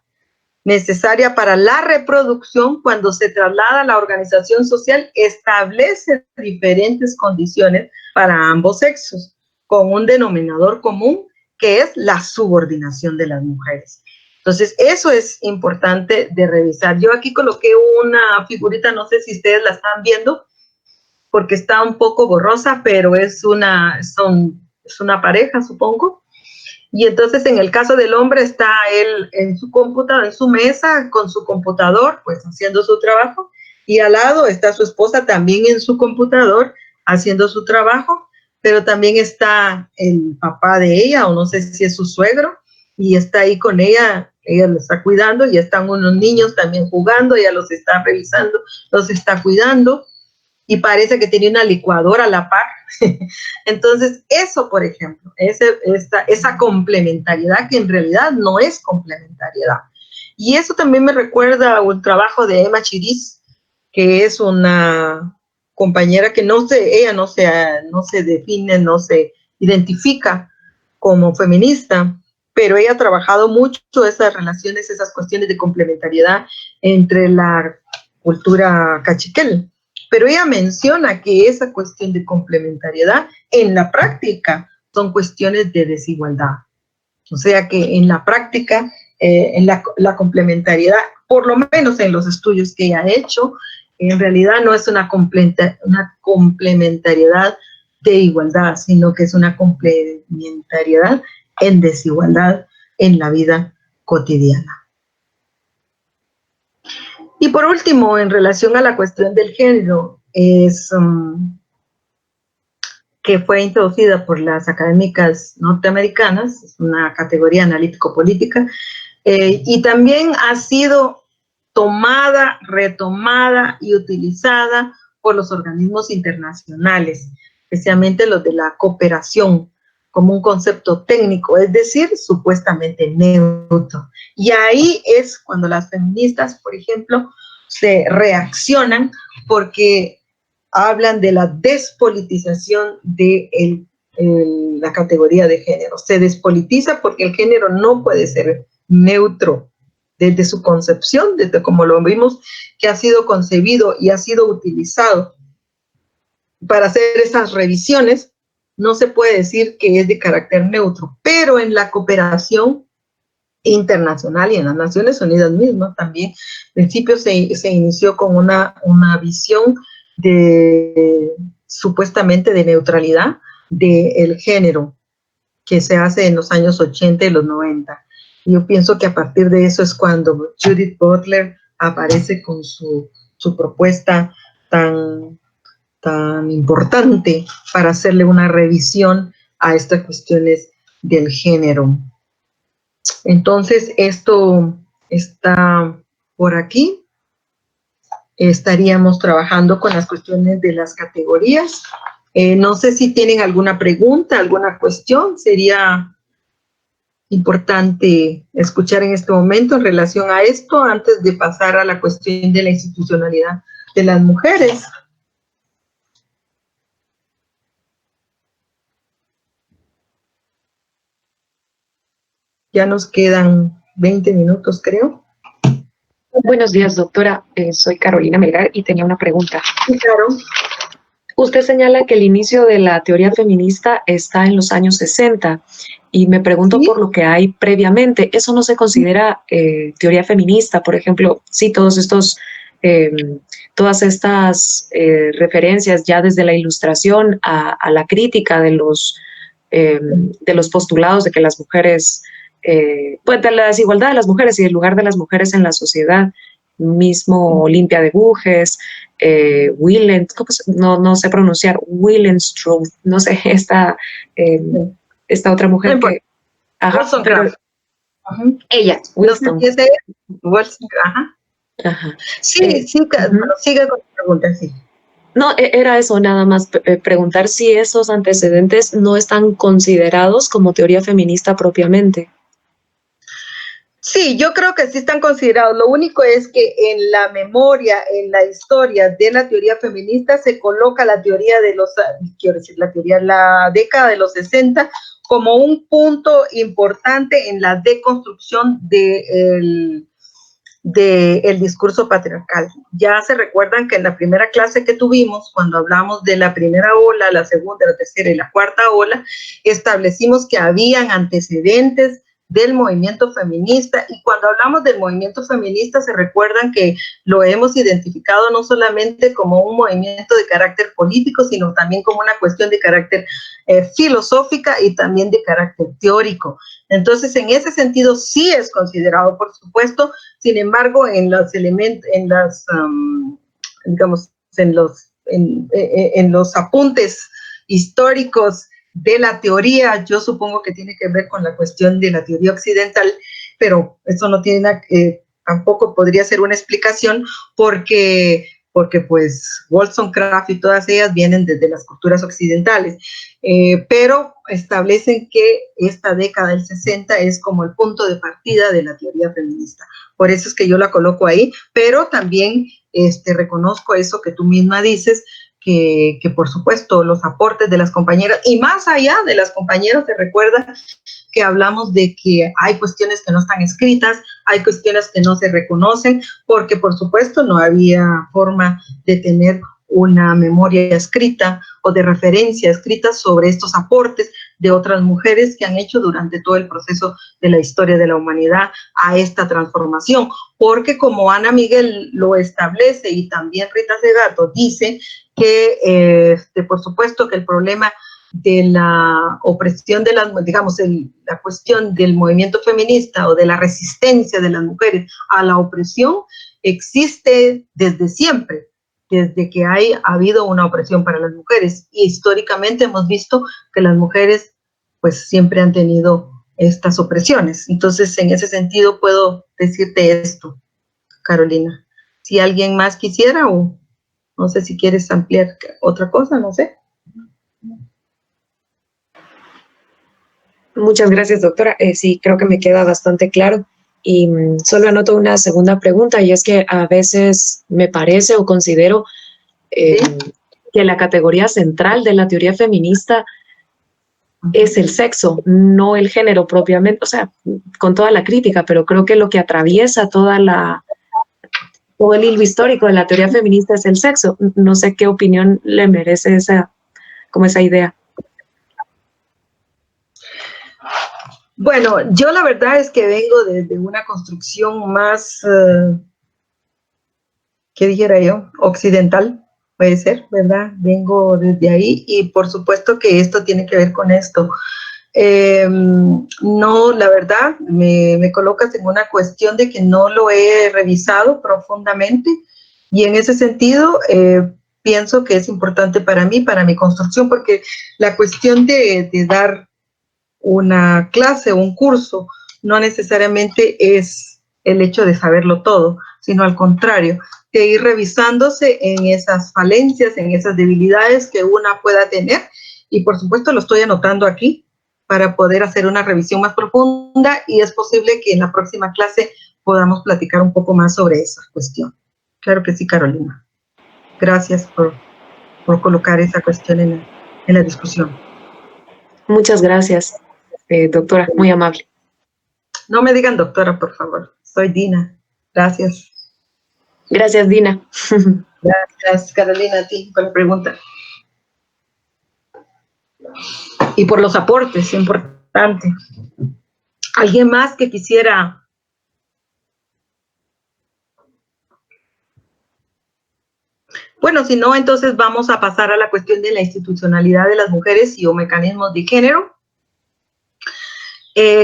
necesaria para la reproducción, cuando se traslada a la organización social, establece diferentes condiciones para ambos sexos, con un denominador común que es la subordinación de las mujeres. Entonces, eso es importante de revisar. Yo aquí coloqué una figurita, no sé si ustedes la están viendo, porque está un poco borrosa, pero es una pareja, supongo. Y entonces en el caso del hombre está él en su computador, en su mesa, con su computador, pues haciendo su trabajo, y al lado está su esposa también en su computador, haciendo su trabajo, pero también está el papá de ella, o no sé si es su suegro, y está ahí con ella lo está cuidando, y están unos niños también jugando, ella los está revisando, los está cuidando, y parece que tiene una licuadora a la par. Entonces, eso, por ejemplo, esa complementariedad que en realidad no es complementariedad. Y eso también me recuerda a un trabajo de Emma Chiriz, que es una compañera que ella no se define, no se identifica como feminista, pero ella ha trabajado mucho esas relaciones, esas cuestiones de complementariedad entre la cultura cachiquel. Pero ella menciona que esa cuestión de complementariedad en la práctica son cuestiones de desigualdad. O sea que en la práctica, en la complementariedad, por lo menos en los estudios que ella ha hecho, en realidad no es una complementariedad de igualdad, sino que es una complementariedad en desigualdad en la vida cotidiana. Y por último, en relación a la cuestión del género, que fue introducida por las académicas norteamericanas, es una categoría analítico-política, y también ha sido tomada, retomada y utilizada por los organismos internacionales, especialmente los de la cooperación, como un concepto técnico, es decir, supuestamente neutro. Y ahí es cuando las feministas, por ejemplo, se reaccionan porque hablan de la despolitización de la categoría de género. Se despolitiza porque el género no puede ser neutro desde su concepción, desde como lo vimos, que ha sido concebido y ha sido utilizado para hacer esas revisiones. No se puede decir que es de carácter neutro, pero en la cooperación internacional y en las Naciones Unidas mismas también, al principio se inició con una visión de supuestamente de neutralidad del género que se hace en los años 80 y los 90. Yo pienso que a partir de eso es cuando Judith Butler aparece con su propuesta tan importante para hacerle una revisión a estas cuestiones del género. Entonces, esto está por aquí. Estaríamos trabajando con las cuestiones de las categorías. No sé si tienen alguna pregunta, alguna cuestión. Sería importante escuchar en este momento en relación a esto antes de pasar a la cuestión de la institucionalidad de las mujeres. Ya nos quedan 20 minutos, creo. Buenos días, doctora. Soy Carolina Melgar y tenía una pregunta. Sí, claro. Usted señala que el inicio de la teoría feminista está en los años 60 y me pregunto ¿Sí? por lo que hay previamente. ¿Eso no se considera teoría feminista? Por ejemplo, sí, todas estas referencias ya desde la Ilustración a la crítica de los postulados de que las mujeres, pues de la desigualdad de las mujeres y del lugar de las mujeres en la sociedad, mismo Limpia de Bujes, no sé pronunciar, Willenstruth, no sé, esta otra mujer que... Ajá, pero ella, Wilson. No sé si es ajá. Ajá. Sí, sí, bueno, sigue con la pregunta, sí. No, era eso, nada más preguntar si esos antecedentes no están considerados como teoría feminista propiamente. Sí, yo creo que sí están considerados. Lo único es que en la memoria, en la historia de la teoría feminista se coloca la teoría de la década de los 60 como un punto importante en la deconstrucción del discurso patriarcal. Ya se recuerdan que en la primera clase que tuvimos, cuando hablamos de la primera ola, la segunda, la tercera y la cuarta ola, establecimos que habían antecedentes del movimiento feminista, y cuando hablamos del movimiento feminista se recuerdan que lo hemos identificado no solamente como un movimiento de carácter político, sino también como una cuestión de carácter filosófica y también de carácter teórico. Entonces, en ese sentido sí es considerado, por supuesto. Sin embargo, en los elementos, en los apuntes históricos de la teoría, yo supongo que tiene que ver con la cuestión de la teoría occidental, pero eso no tiene nada, tampoco podría ser una explicación porque pues Wollstonecraft y todas ellas vienen desde las culturas occidentales, pero establecen que esta década del 60 es como el punto de partida de la teoría feminista. Por eso es que yo la coloco ahí, pero también reconozco eso que tú misma dices, que por supuesto los aportes de las compañeras, y más allá de las compañeras, se recuerda que hablamos de que hay cuestiones que no están escritas, hay cuestiones que no se reconocen, porque por supuesto no había forma de tener una memoria escrita o de referencia escrita sobre estos aportes de otras mujeres que han hecho durante todo el proceso de la historia de la humanidad a esta transformación, porque como Ana Miguel lo establece y también Rita Segato dice que por supuesto que el problema de la opresión de las, digamos, la cuestión del movimiento feminista o de la resistencia de las mujeres a la opresión existe desde siempre, desde que ha habido una opresión para las mujeres, y históricamente hemos visto que las mujeres pues siempre han tenido estas opresiones. Entonces, en ese sentido puedo decirte esto, Carolina. Si alguien más quisiera, o no sé si quieres ampliar otra cosa, no sé. Muchas gracias, doctora. Sí, creo que me queda bastante claro. Y solo anoto una segunda pregunta, y es que a veces me parece o considero ¿Sí? que la categoría central de la teoría feminista es el sexo, no el género propiamente, o sea, con toda la crítica, pero creo que lo que atraviesa todo el hilo histórico de la teoría feminista es el sexo. No sé qué opinión le merece esa idea. Bueno, yo la verdad es que vengo de una construcción más, ¿qué dijera yo? Occidental, puede ser, ¿verdad? Vengo desde ahí y por supuesto que esto tiene que ver con esto. No, la verdad, me colocas en una cuestión de que no lo he revisado profundamente y en ese sentido pienso que es importante para mí, para mi construcción, porque la cuestión de dar una clase o un curso no necesariamente es el hecho de saberlo todo, sino al contrario, de ir revisándose en esas falencias, en esas debilidades que una pueda tener y por supuesto lo estoy anotando aquí para poder hacer una revisión más profunda y es posible que en la próxima clase podamos platicar un poco más sobre esa cuestión. Claro que sí, Carolina. Gracias por colocar esa cuestión en la discusión. Muchas gracias, doctora, muy amable. No me digan doctora, por favor. Soy Dina. Gracias. Gracias, Dina. Gracias, Carolina, a ti por la pregunta. Y por los aportes, importante. ¿Alguien más que quisiera? Bueno, si no, entonces vamos a pasar a la cuestión de la institucionalidad de las mujeres y o mecanismos de género.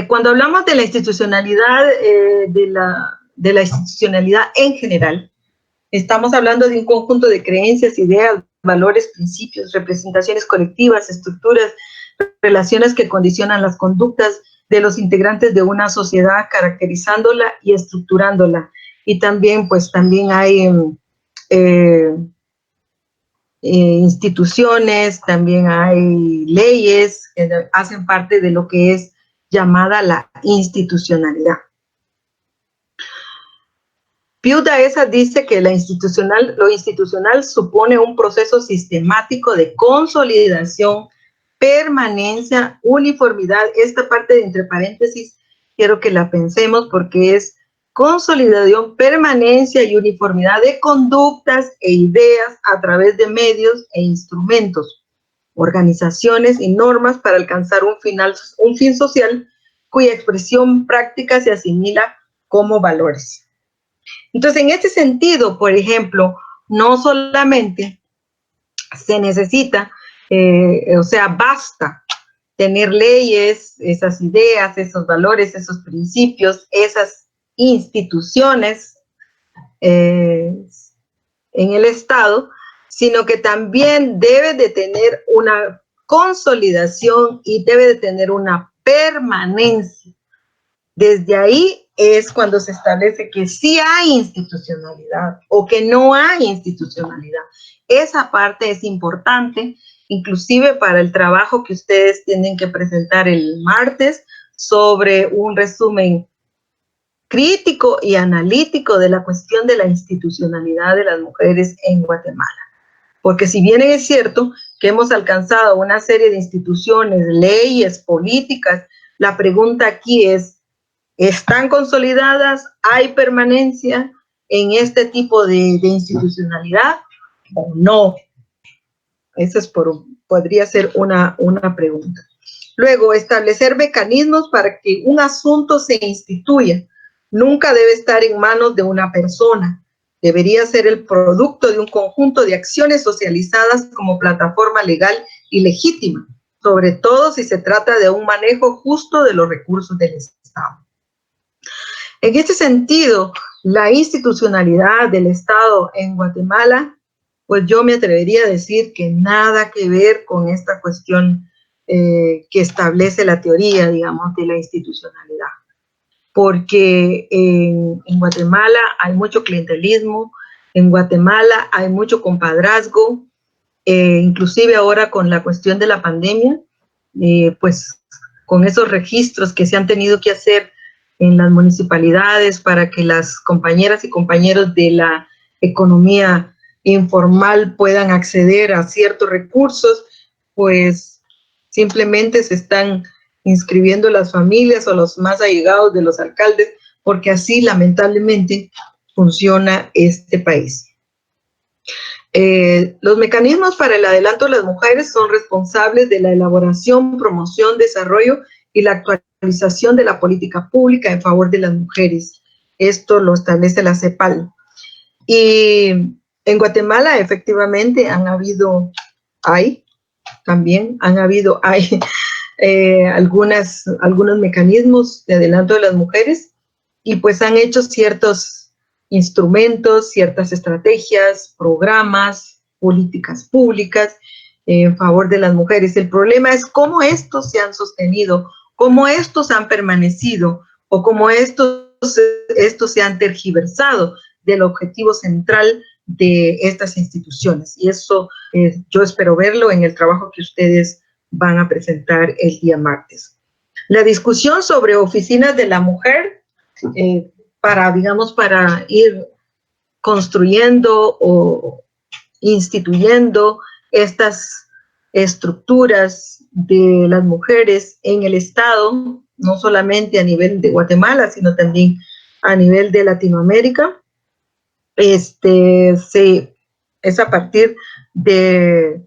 Cuando hablamos de la institucionalidad, de la institucionalidad en general, estamos hablando de un conjunto de creencias, ideas, valores, principios, representaciones colectivas, estructuras, relaciones que condicionan las conductas de los integrantes de una sociedad, caracterizándola y estructurándola. Y también, pues, también hay instituciones, también hay leyes que hacen parte de lo que es llamada la institucionalidad. Piuta esa dice que lo institucional supone un proceso sistemático de consolidación, permanencia, uniformidad. Esta parte de entre paréntesis quiero que la pensemos porque es consolidación, permanencia y uniformidad de conductas e ideas a través de medios e instrumentos, organizaciones y normas para alcanzar un fin social cuya expresión práctica se asimila como valores. Entonces, en este sentido, por ejemplo, no solamente se necesita, o sea, basta tener leyes, esas ideas, esos valores, esos principios, esas instituciones en el Estado, sino que también debe de tener una consolidación y debe de tener una permanencia. Desde ahí es cuando se establece que sí hay institucionalidad o que no hay institucionalidad. Esa parte es importante, inclusive para el trabajo que ustedes tienen que presentar el martes sobre un resumen crítico y analítico de la cuestión de la institucionalidad de las mujeres en Guatemala. Porque si bien es cierto que hemos alcanzado una serie de instituciones, leyes, políticas, la pregunta aquí es, ¿están consolidadas? ¿Hay permanencia en este tipo de institucionalidad o no? Esa podría ser una pregunta. Luego, establecer mecanismos para que un asunto se instituya. Nunca debe estar en manos de una persona. Debería ser el producto de un conjunto de acciones socializadas como plataforma legal y legítima, sobre todo si se trata de un manejo justo de los recursos del Estado. En este sentido, la institucionalidad del Estado en Guatemala, pues yo me atrevería a decir que nada que ver con esta cuestión que establece la teoría, digamos, de la institucionalidad. Porque en Guatemala hay mucho clientelismo, en Guatemala hay mucho compadrazgo, inclusive ahora con la cuestión de la pandemia, pues con esos registros que se han tenido que hacer en las municipalidades para que las compañeras y compañeros de la economía informal puedan acceder a ciertos recursos, pues simplemente se están inscribiendo las familias o los más allegados de los alcaldes, porque así lamentablemente funciona este país. Los mecanismos para el adelanto de las mujeres son responsables de la elaboración, promoción, desarrollo y la actualización de la política pública en favor de las mujeres. Esto lo establece la CEPAL. Y en Guatemala efectivamente hay algunos mecanismos de adelanto de las mujeres y pues han hecho ciertos instrumentos, ciertas estrategias, programas, políticas públicas en favor de las mujeres. El problema es cómo estos se han sostenido, cómo estos han permanecido o cómo estos se han tergiversado del objetivo central de estas instituciones. Y eso yo espero verlo en el trabajo que ustedes van a presentar el día martes. La discusión sobre oficinas de la mujer, para ir construyendo o instituyendo estas estructuras de las mujeres en el Estado, no solamente a nivel de Guatemala, sino también a nivel de Latinoamérica, es a partir de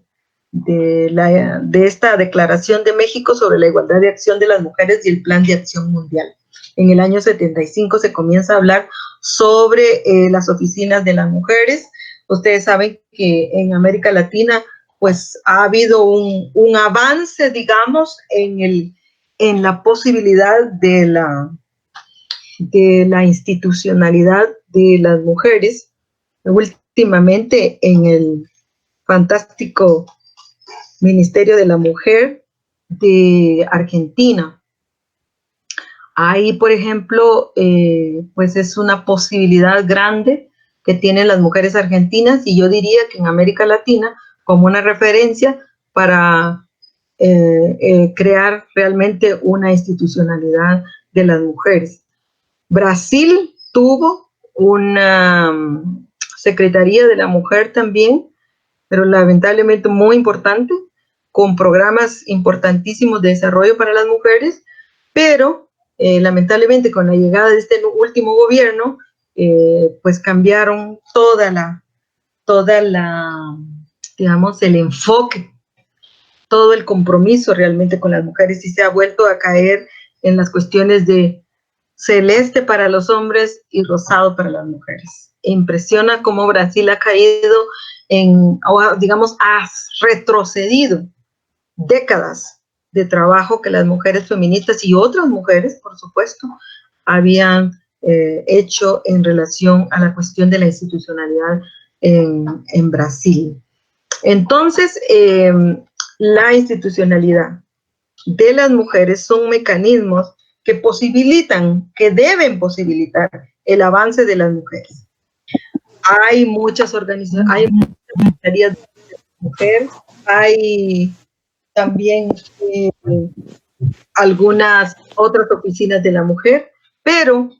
esta Declaración de México sobre la Igualdad de Acción de las Mujeres y el Plan de Acción Mundial. En el año 75 se comienza a hablar sobre las oficinas de las mujeres. Ustedes saben que en América Latina pues ha habido un avance, digamos, en la posibilidad de la institucionalidad de las mujeres. Últimamente en el fantástico Ministerio de la Mujer de Argentina. Ahí, por ejemplo, pues es una posibilidad grande que tienen las mujeres argentinas, y yo diría que en América Latina como una referencia para crear realmente una institucionalidad de las mujeres. Brasil tuvo una Secretaría de la Mujer también, pero lamentablemente muy importante, con programas importantísimos de desarrollo para las mujeres, pero lamentablemente con la llegada de este último gobierno, pues cambiaron digamos, el enfoque, todo el compromiso realmente con las mujeres, y se ha vuelto a caer en las cuestiones de celeste para los hombres y rosado para las mujeres. Impresiona cómo Brasil ha caído digamos, ha retrocedido décadas de trabajo que las mujeres feministas y otras mujeres, por supuesto, habían hecho en relación a la cuestión de la institucionalidad en Brasil. Entonces, la institucionalidad de las mujeres son mecanismos que deben posibilitar el avance de las mujeres. Hay muchas organizaciones, hay muchas secretarías de mujer, hay también algunas otras oficinas de la mujer, pero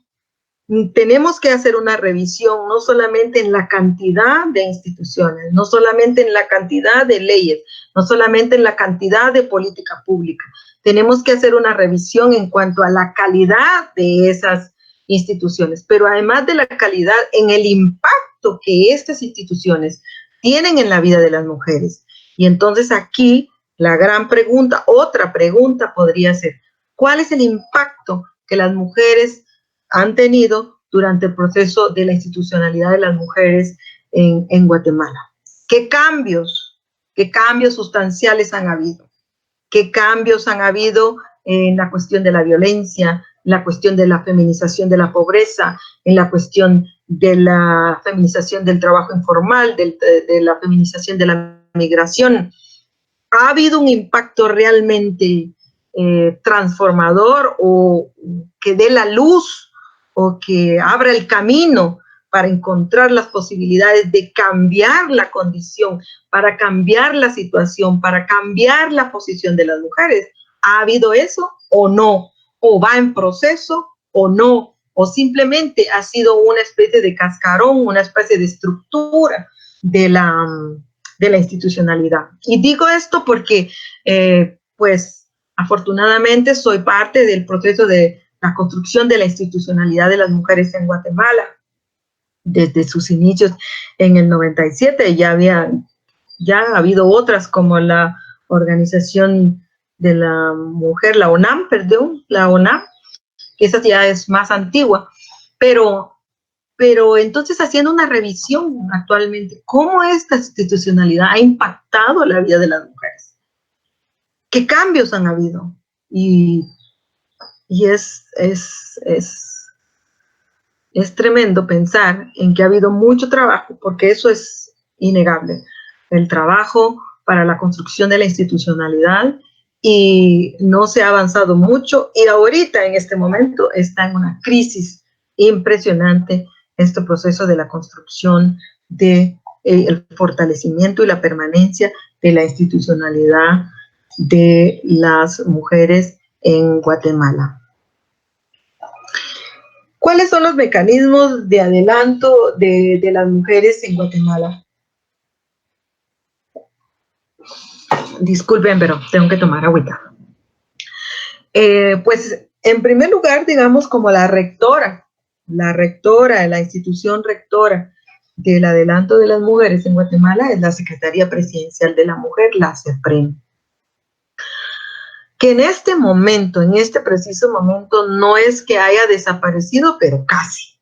tenemos que hacer una revisión no solamente en la cantidad de instituciones, no solamente en la cantidad de leyes, no solamente en la cantidad de política pública. Tenemos que hacer una revisión en cuanto a la calidad de esas instituciones, pero además de la calidad, en el impacto que estas instituciones tienen en la vida de las mujeres. Y entonces aquí la gran pregunta, otra pregunta podría ser, ¿cuál es el impacto que las mujeres han tenido durante el proceso de la institucionalidad de las mujeres en Guatemala? ¿Qué cambios sustanciales han habido? ¿Qué cambios han habido en la cuestión de la violencia, en la cuestión de la feminización de la pobreza, en la cuestión de la feminización del trabajo informal, de la feminización de la migración? ¿Ha habido un impacto realmente transformador o que dé la luz o que abra el camino para encontrar las posibilidades de cambiar la condición, para cambiar la situación, para cambiar la posición de las mujeres? ¿Ha habido eso o no, o va en proceso o no, o simplemente ha sido una especie de cascarón, una especie de estructura de la institucionalidad. Y digo esto porque, pues, afortunadamente soy parte del proceso de la construcción de la institucionalidad de las mujeres en Guatemala. Desde sus inicios en el 97 ya ha habido otras como la Organización de la Mujer, la ONAM, que esa ya es más antigua, pero entonces haciendo una revisión actualmente, ¿cómo esta institucionalidad ha impactado la vida de las mujeres? ¿Qué cambios han habido? Y es tremendo pensar en que ha habido mucho trabajo, porque eso es innegable, el trabajo para la construcción de la institucionalidad, y no se ha avanzado mucho, y ahorita en este momento está en una crisis impresionante este proceso de la construcción de el fortalecimiento y la permanencia de la institucionalidad de las mujeres en Guatemala. ¿Cuáles son los mecanismos de adelanto de las mujeres en Guatemala? Disculpen, pero tengo que tomar agüita. Pues, en primer lugar, digamos, como la rectora, la institución rectora del adelanto de las mujeres en Guatemala es la Secretaría Presidencial de la Mujer, la CEPREM. Que en este momento, en este preciso momento, no es que haya desaparecido, pero casi.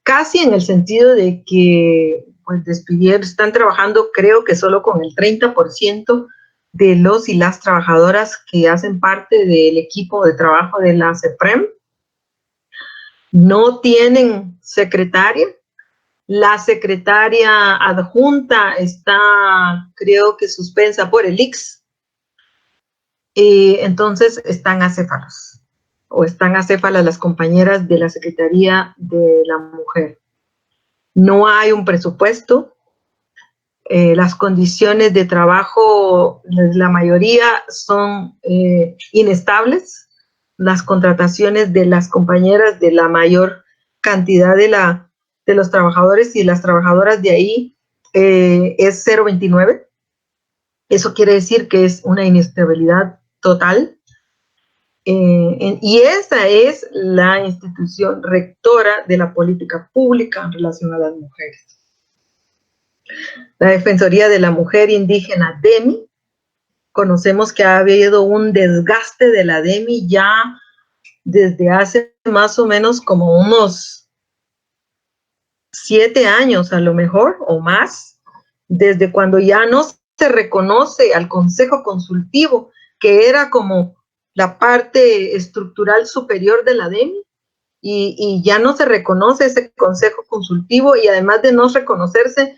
Casi en el sentido de que pues están trabajando creo que solo con el 30% de los y las trabajadoras que hacen parte del equipo de trabajo de la CEPREM. No tienen secretaria. La secretaria adjunta está, creo que suspensa por el ICS. Entonces están acéfalas, o están acéfalas las compañeras de la Secretaría de la Mujer. No hay un presupuesto, las condiciones de trabajo, la mayoría son inestables, las contrataciones de las compañeras de la mayor cantidad de los trabajadores y las trabajadoras de ahí es 0,29. Eso quiere decir que es una inestabilidad total. Y esa es la institución rectora de la política pública en relación a las mujeres. La Defensoría de la Mujer Indígena, DEMI, conocemos que ha habido un desgaste de la DEMI ya desde hace más o menos como unos 7 años a lo mejor o más, desde cuando ya no se reconoce al Consejo Consultivo, que era como la parte estructural superior de la DEMI, y ya no se reconoce ese Consejo Consultivo, y además de no reconocerse,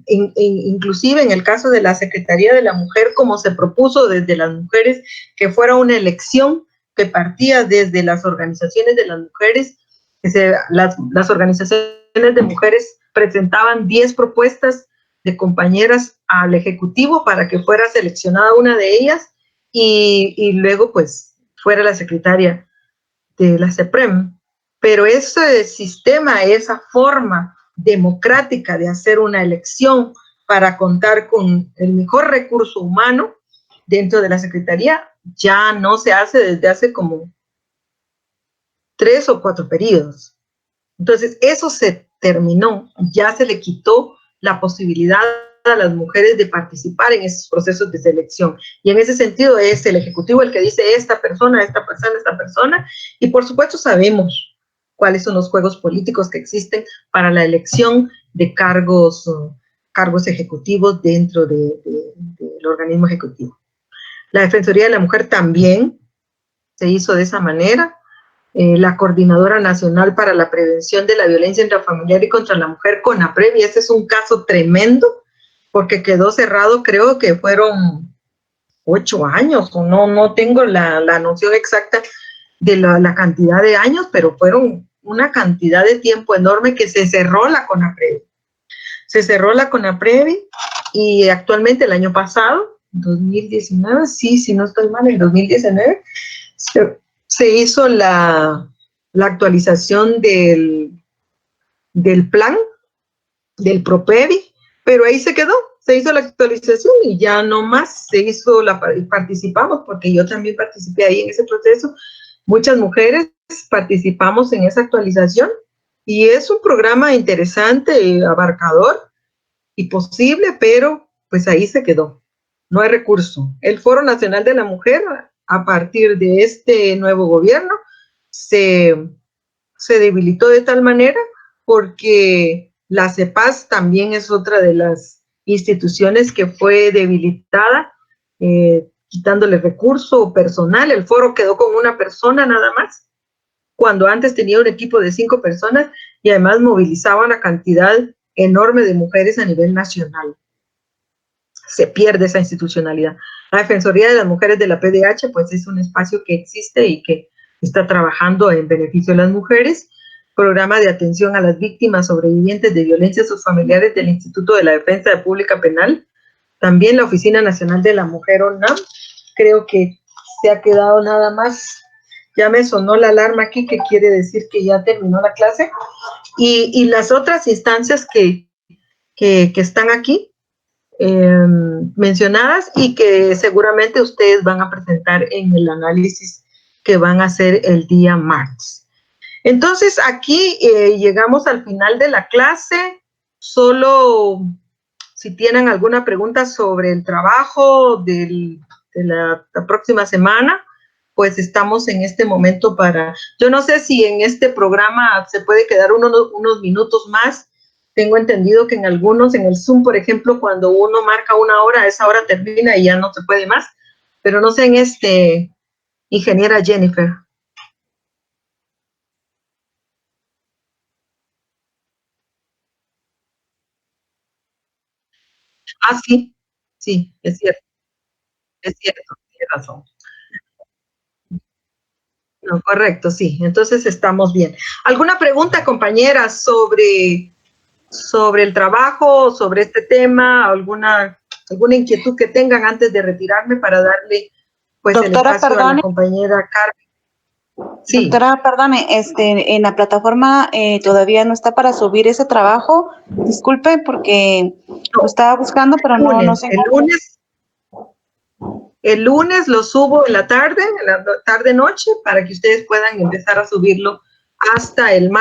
inclusive en el caso de la Secretaría de la Mujer, como se propuso desde las mujeres, que fuera una elección que partía desde las organizaciones de las mujeres, las organizaciones de mujeres presentaban 10 propuestas de compañeras al Ejecutivo para que fuera seleccionada una de ellas, y luego pues fuera la secretaria de la CEPREM. Pero ese sistema, esa forma democrática de hacer una elección para contar con el mejor recurso humano dentro de la Secretaría, ya no se hace desde hace como 3 o 4 periodos. Entonces, eso se terminó, ya se le quitó la posibilidad a las mujeres de participar en esos procesos de selección. Y en ese sentido es el Ejecutivo el que dice esta persona, y por supuesto sabemos cuáles son los juegos políticos que existen para la elección de cargos ejecutivos dentro del organismo ejecutivo. La Defensoría de la Mujer también se hizo de esa manera. La Coordinadora Nacional para la Prevención de la Violencia Intrafamiliar y contra la Mujer, CONAPREV, y este es un caso tremendo, porque quedó cerrado, creo que fueron 8 años, o no tengo la noción exacta de la cantidad de años, pero fueron una cantidad de tiempo enorme que se cerró la CONAPREV. Se cerró la CONAPREV, y actualmente el año pasado 2019, sí, si no estoy mal, en 2019 se hizo la actualización del plan, del PROPEVI, pero ahí se quedó, se hizo la actualización y ya no más se hizo, participamos, porque yo también participé ahí en ese proceso, muchas mujeres participamos en esa actualización y es un programa interesante, abarcador y posible, pero pues ahí se quedó, no hay recurso. El Foro Nacional de la Mujer, a partir de este nuevo gobierno, se debilitó de tal manera porque la CEPAS también es otra de las instituciones que fue debilitada, quitándole recurso personal. El foro quedó con una persona nada más, cuando antes tenía un equipo de 5 personas y además movilizaba una cantidad enorme de mujeres a nivel nacional. Se pierde esa institucionalidad. La Defensoría de las Mujeres de la PDH, pues es un espacio que existe y que está trabajando en beneficio de las mujeres. Programa de atención a las víctimas sobrevivientes de violencia a sus familiares del Instituto de la Defensa Pública Penal. También la Oficina Nacional de la Mujer, ONAM. Creo que se ha quedado nada más. Ya me sonó la alarma aquí, que quiere decir que ya terminó la clase. Y las otras instancias que están aquí, mencionadas y que seguramente ustedes van a presentar en el análisis que van a hacer el día martes. Entonces, aquí llegamos al final de la clase. Solo si tienen alguna pregunta sobre el trabajo de la próxima semana, pues estamos en este momento para... Yo no sé si en este programa se puede quedar unos minutos más. Tengo entendido que en algunos, en el Zoom, por ejemplo, cuando uno marca una hora, esa hora termina y ya no se puede más. Pero no sé en ingeniera Jennifer. Ah, sí, sí, es cierto, tiene razón. No, correcto, sí, entonces estamos bien. ¿Alguna pregunta, compañera, sobre el trabajo, sobre este tema, alguna inquietud que tengan antes de retirarme para darle pues Doctora, el espacio perdone, a la compañera Carmen? Sí. doctora, perdóname, en la plataforma todavía no está para subir ese trabajo. Disculpe porque lo No, estaba buscando, pero no se encuentra. El lunes lo subo en la tarde noche, para que ustedes puedan empezar a subirlo hasta el martes.